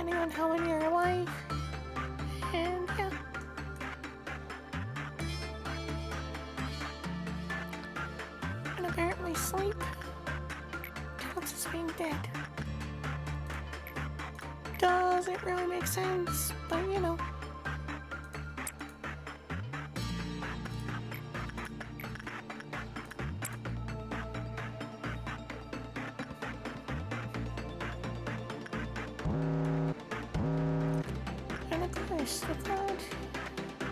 depending on how many are alive. And yeah. And apparently sleep counts as being dead. Doesn't really make sense, but you know. And of course, the cloud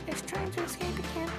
is trying to escape again.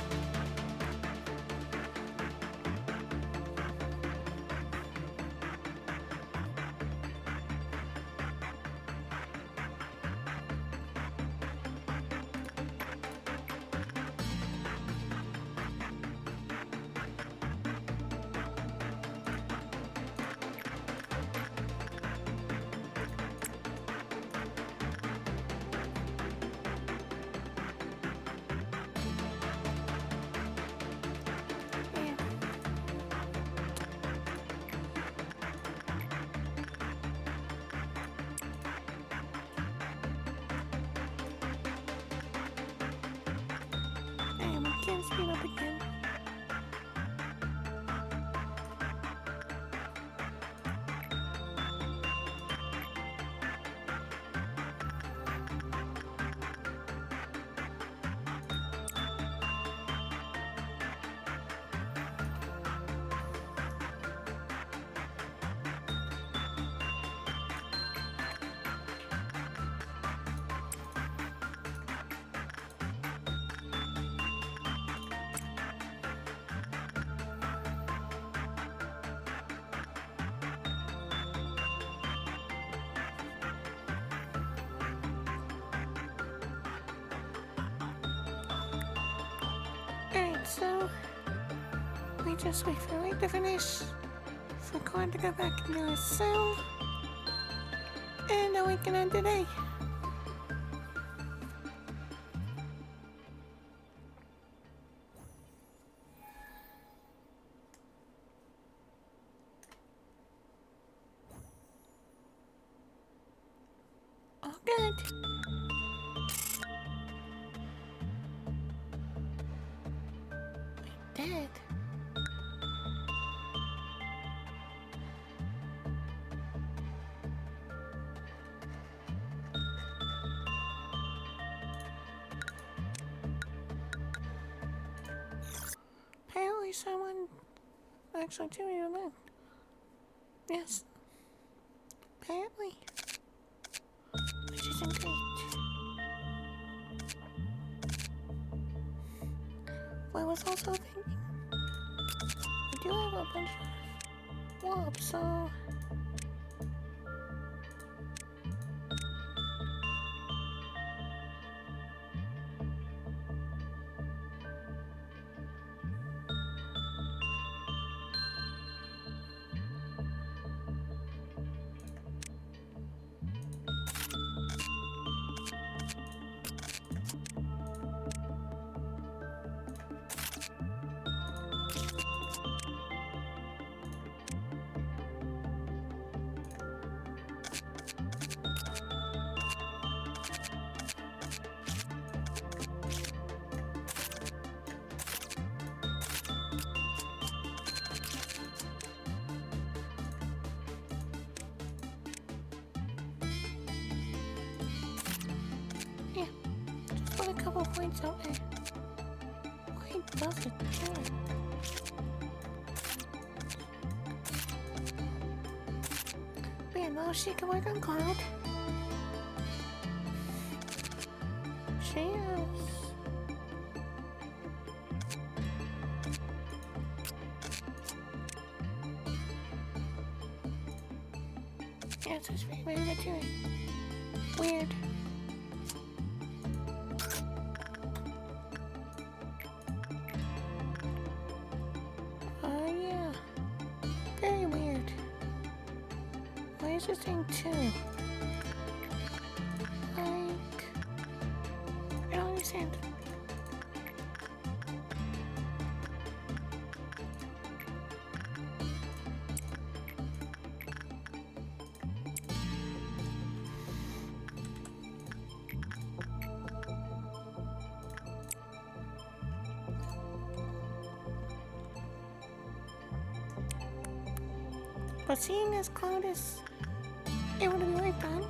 Can't speed up again. Alright, so we just wait for Wade to finish, for Corn to go back into his cell, and then we can end today. All good. Dead. Apparently someone actually told me that. Yes. Apparently. Which isn't great. I was also thinking, we do have a bunch of mobs, so yeah, just put a couple points out there. Why does it do it? But yeah, now she can work on Cloud. She is. Yeah, it's just very good too. Weird. Oh yeah. Very weird. Why is this thing 2? Like, I don't understand. But seeing as Cloud is able to be worked on,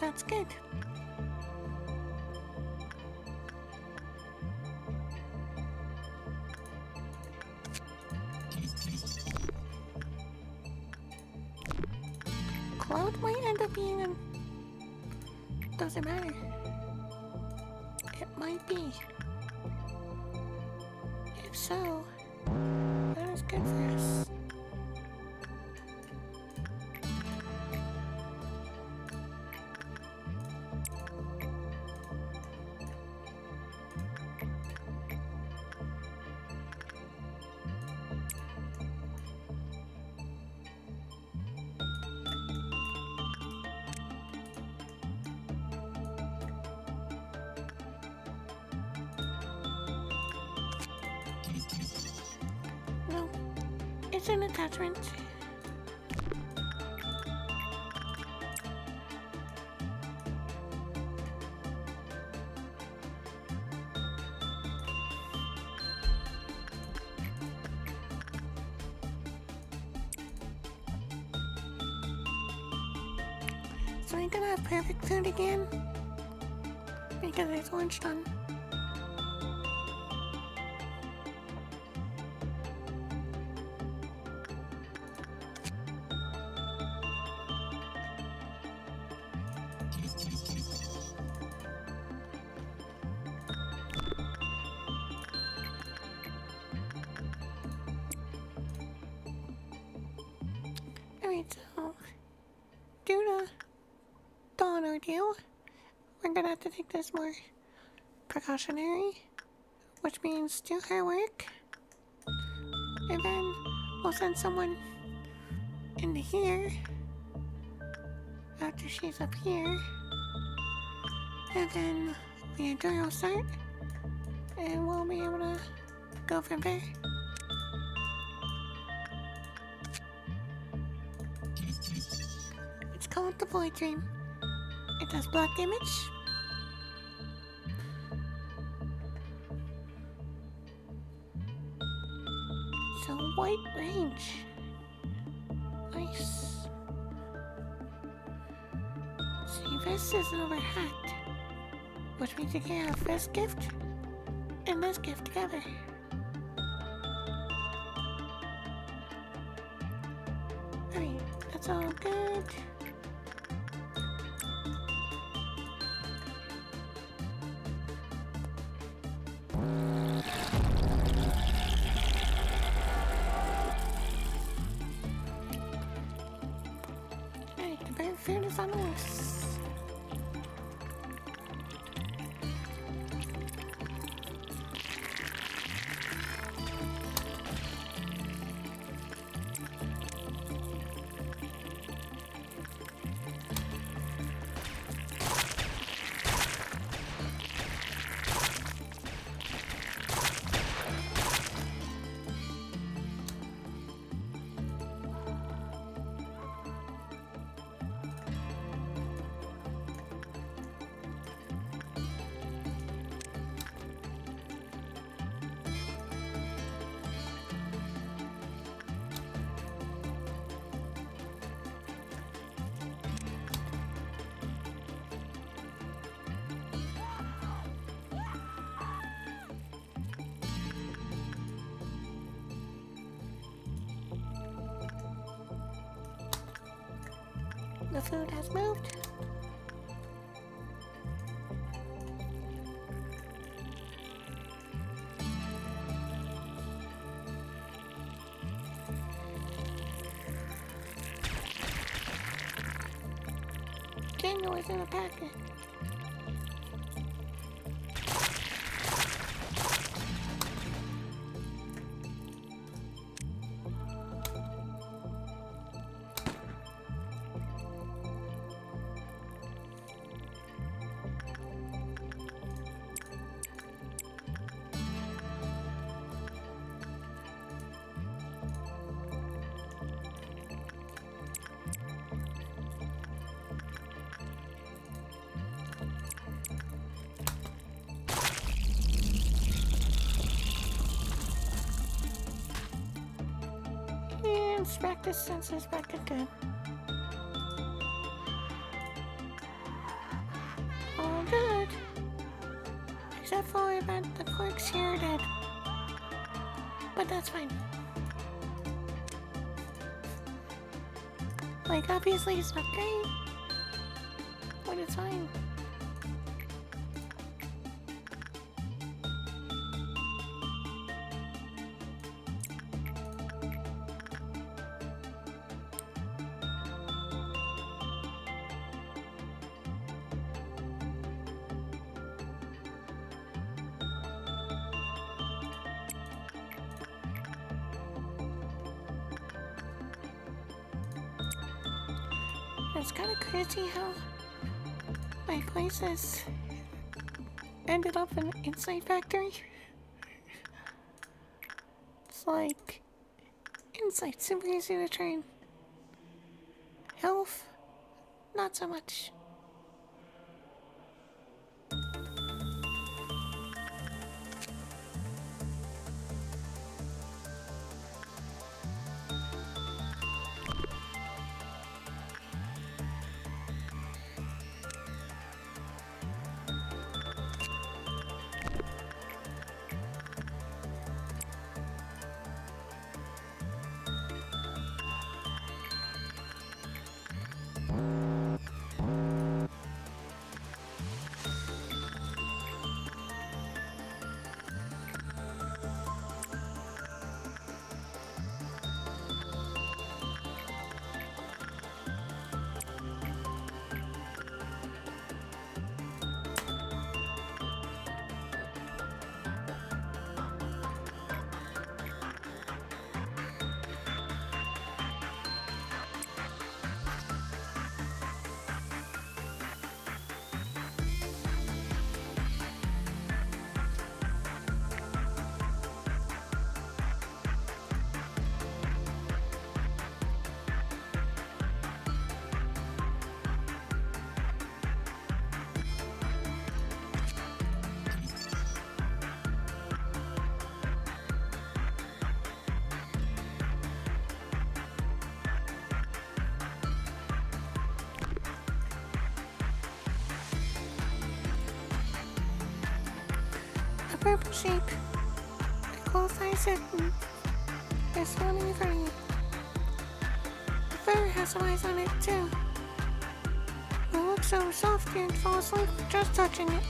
that's good. Cloud might end up being a... doesn't matter. It might be. If so, that is good for us. No, it's an attachment. So we're gonna have perfect food again because it's lunch done. Alright, so due to dawn ordeal, we're gonna have to take this more precautionary, which means do her work, and then we'll send someone into here after she's up here, and then the enduro will start, and we'll be able to go from there. It's called the Boy Dream. It does block damage. So white range. Nice. See, this is an over hat, which means you can have this gift and this gift together. Alright, that's all good. Alright, the bird food is on the list. The food has moved. Daniel is in the packet. inspect his senses back again. All good. Except for about the clerks here are dead. But that's fine. Like, obviously it's not great, but it's fine. It's kind of crazy how my places ended up in an inside factory. It's like inside super easy to train. Health, not so much. Purple sheep. The close eye certain. There's one in front of you. The fur has some eyes on it too. It looks so soft you'd fall asleep just touching it.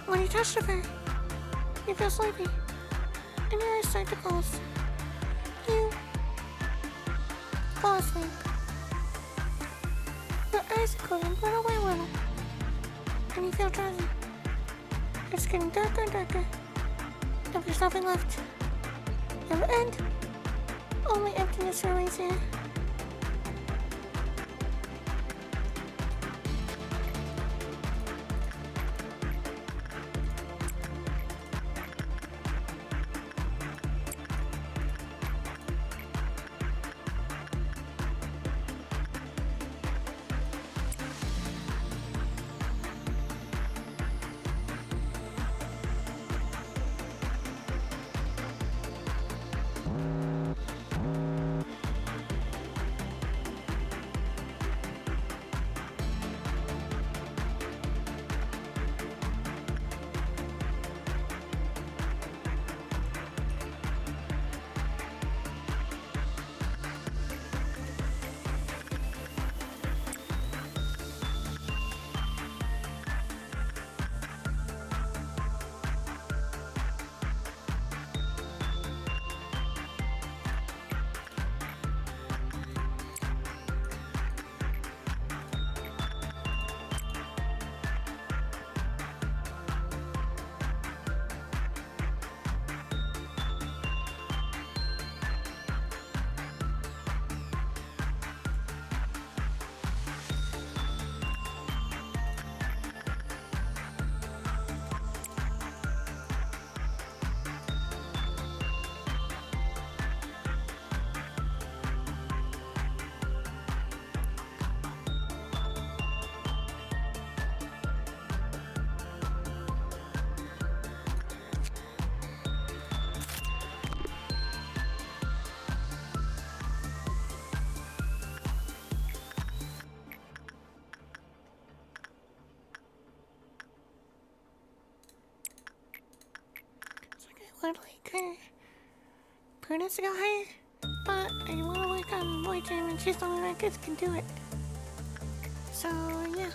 When you touch the fur, you feel sleepy, and your eyes start to close. You fall asleep. Your eyes are closing little by little, and you feel drowsy. It's getting darker and darker, and there's nothing left. In the end, only emptiness remains here. like her. Prudence to go higher, but I want to work on boy gym, and she's the only one that can do it. So yeah.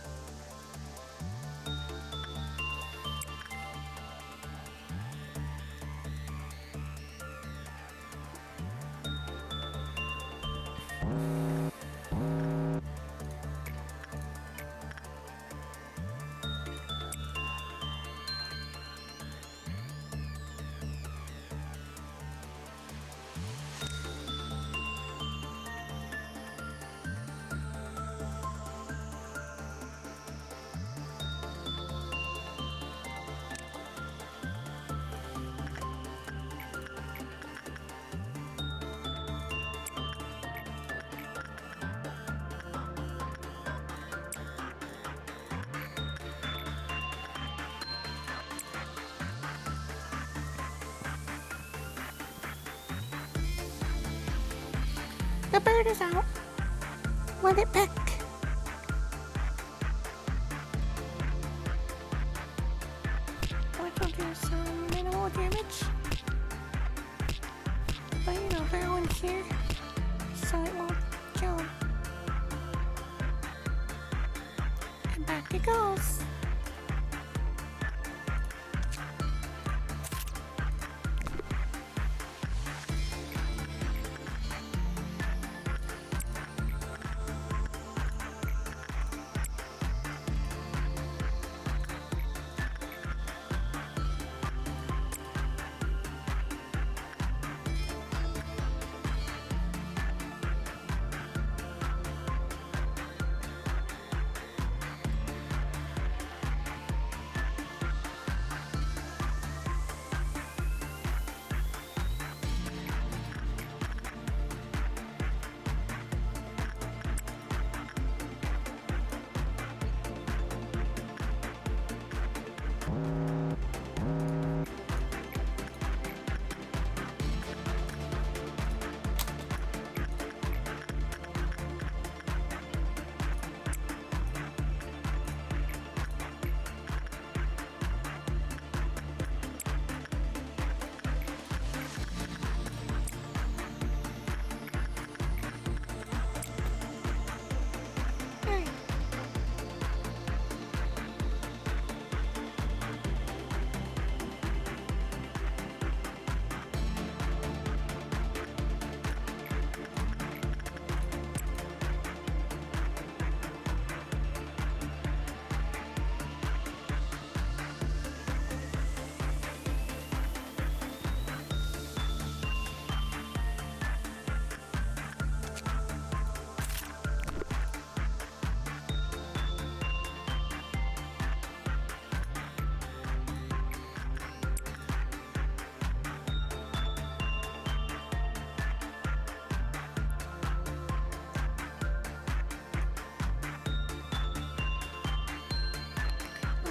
The bird is out. Let it peck. Which will do some minimal damage. But you know, everyone's here, so it won't kill him. And back it goes.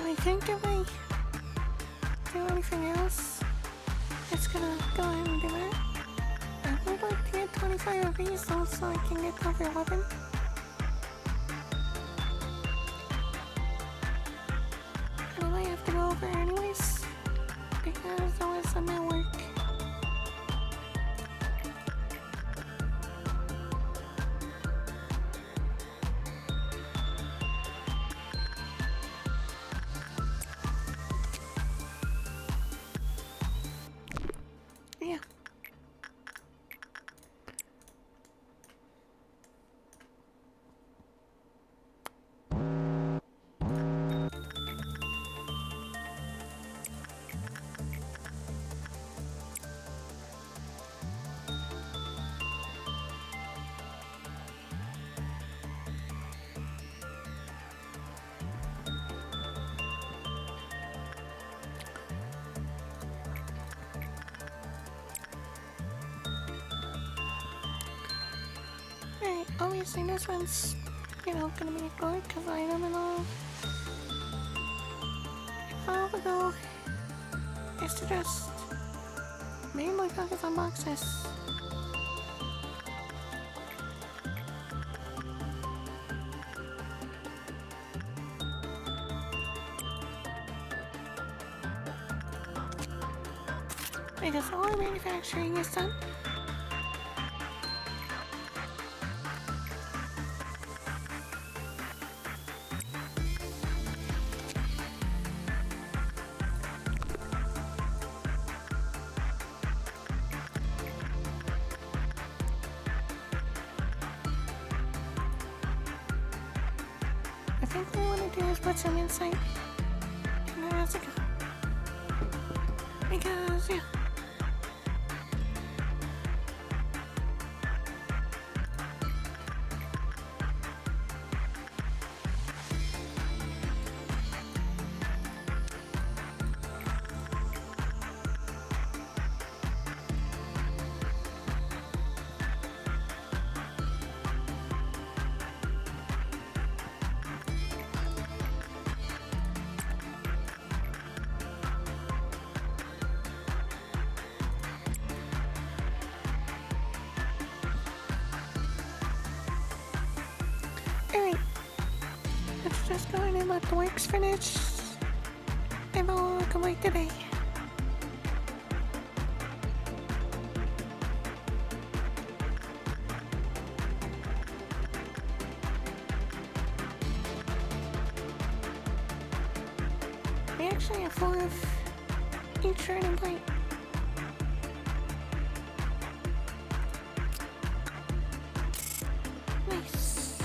I think if I do anything else, it's gonna go ahead and do it. I would like to get 25 of these though, so I can get level 11. And I might have to go over anyways, because there was some at work. Yeah. Alright, obviously this one's, gonna be ignored because I don't know. All the goal is to just mainly focus on boxes. Because toy manufacturing is done. I think what I want to do is put some insight in the Jessica. Because, yeah. Alright, let's just go in and let the works finish, and we'll come back today. We actually have 4 of each running plate. Nice.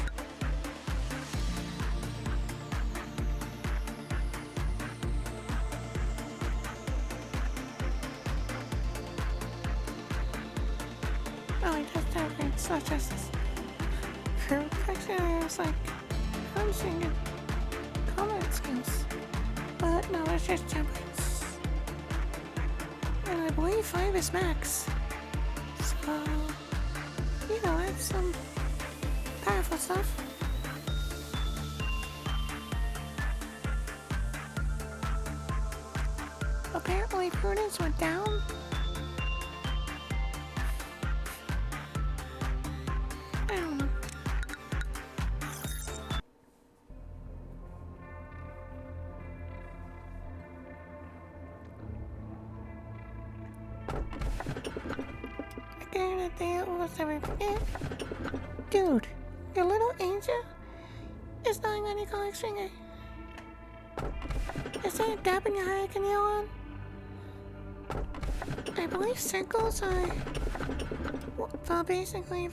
Oh, it does have great such as for reflection. I was like, I'm seeing it. Combat skills. But no, it's just temperance. And I believe 5 is max. So, you know, that's some powerful stuff. Apparently, prudence went down. I don't know. Again, I think it was ever forget. Dude, your little angel is not any color stringer. Is that a dab in your eye I can yell on? I believe circles are, well, basically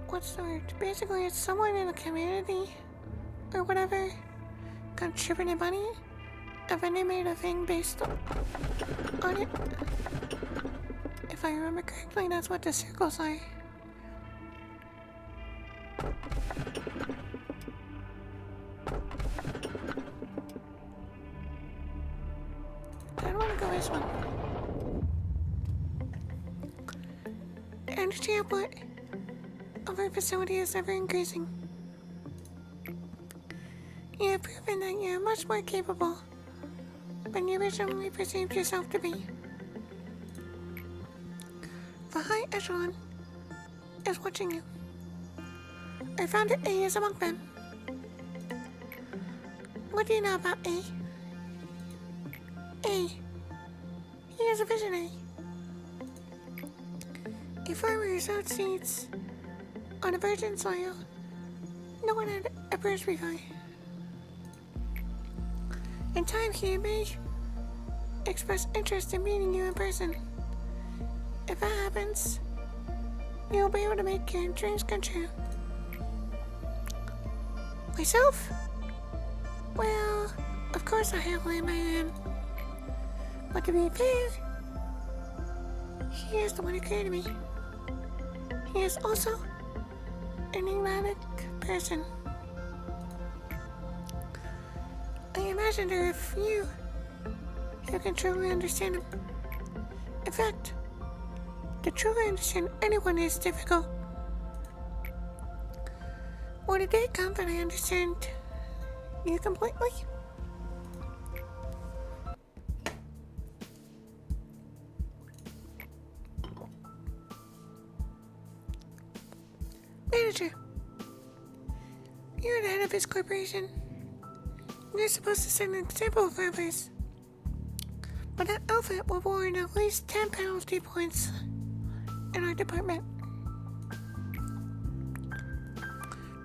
what's the word? Basically, it's someone in the community or whatever contributed money, and then they made a thing based on it. If I remember correctly, that's what the circles are. I don't want to go this one. The energy output of our facility is ever increasing. You have proven that you are much more capable than you originally perceived yourself to be. The high echelon is watching you. Our founder A is among them. What do you know about A? A. He is a visionary. A farmer who sowed seeds on a virgin soil no one had ever before. In time, he may express interest in meeting you in person. If that happens, you'll be able to make your dreams come true. Myself? Well, of course I have who I am. But to be fair, he is the one who created me. He is also an enigmatic person. I imagine there are few who can truly understand him. In fact, to truly understand anyone is difficult. Would a day come that I understand you completely? Manager, you're the head of this corporation. You're supposed to set an example for others. But that outfit will warrant at least 10 penalty points in our department.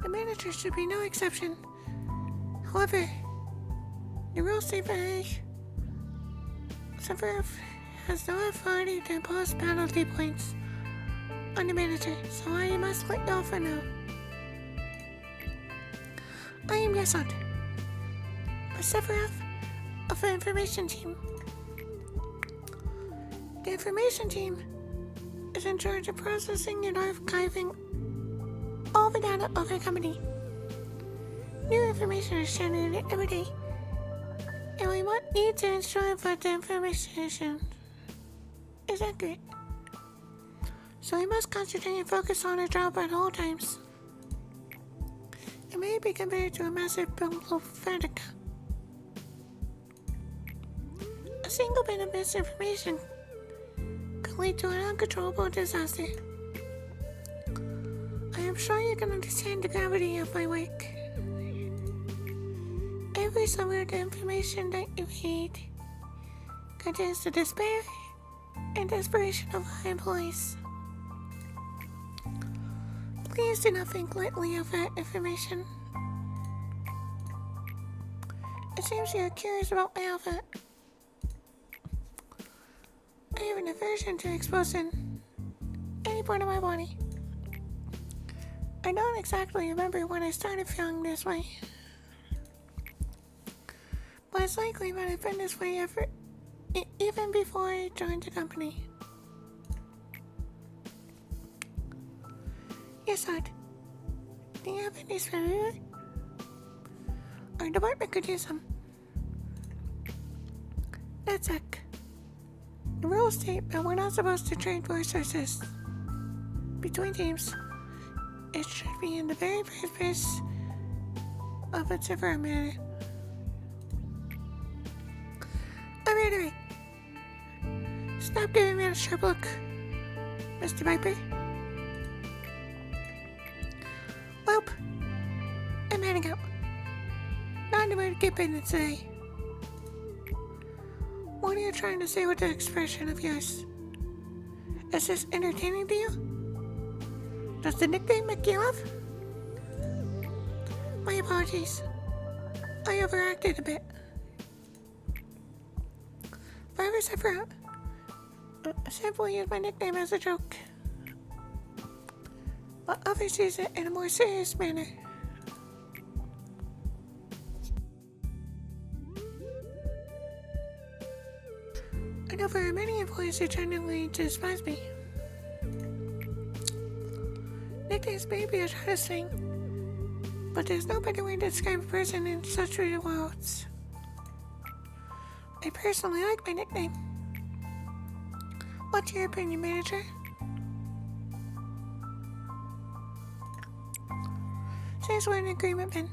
The manager should be no exception. However, the rules say that Severov has no authority to impose penalty points on the manager, so I must let you all know. I am your son, Severov of the information team. The information team is in charge of processing and archiving all the data of our company. New information is generated every day, and we need to ensure that the information is accurate. So we must concentrate and focus on our job at all times. It may be compared to a massive bibliotheca. A single bit of misinformation could lead to an uncontrollable disaster. I am sure you can understand the gravity of my work. Every summary of the information that you read contains the despair and desperation of our employees. Please do not think lightly of that information. It seems you are curious about my outfit. I have an aversion to exposing any part of my body. I don't exactly remember when I started feeling this way, but it's likely that I've been this way even before I joined the company. Yes, Dad. Do you have any spare? Our department could use some. That's it. The rules state that we're not supposed to trade resources between teams. It should be in the very first place of its ever matter. Alright. Stop giving me a sharp look, Mr. Viper. Welp, I'm heading out. Not in the mood to get business today. What are you trying to say with that expression of yours? Is this entertaining to you? Does the nickname make you laugh? My apologies. I overacted a bit. Viper Sephiroth simply used my nickname as a joke, but others use it in a more serious manner. I know there are many employees who genuinely despise me. Nicknames may be a hardest thing, but there's no better way to describe a person in such real worlds. I personally like my nickname. What's your opinion, manager? Since we're in agreement, then.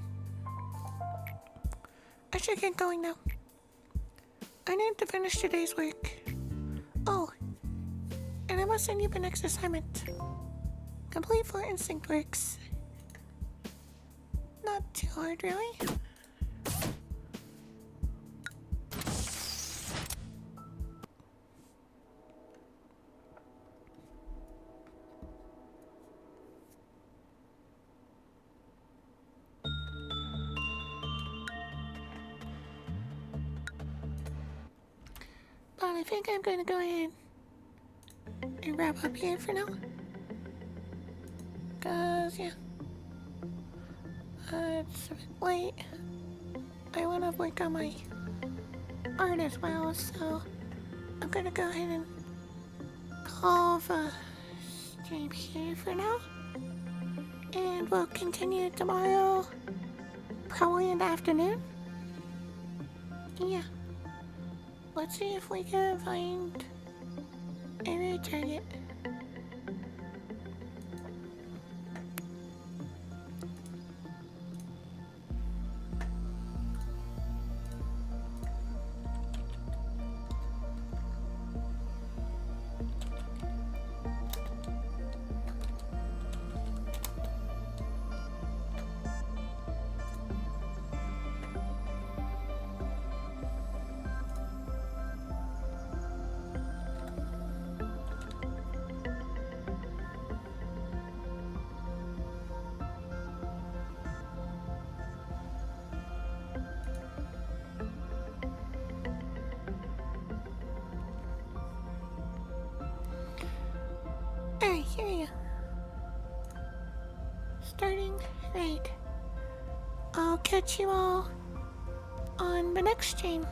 I should get going now. I need to finish today's work. Oh, and I must send you the next assignment. Complete 4 instinct works. Not too hard, really. But I think I'm going to go ahead and wrap up here for now. Cause yeah, it's a bit late. I want to work on my art as well, so I'm gonna go ahead and call the stream here for now. And we'll continue tomorrow, probably in the afternoon. Yeah. Let's see if we can find a new target. catch you all on the next stream.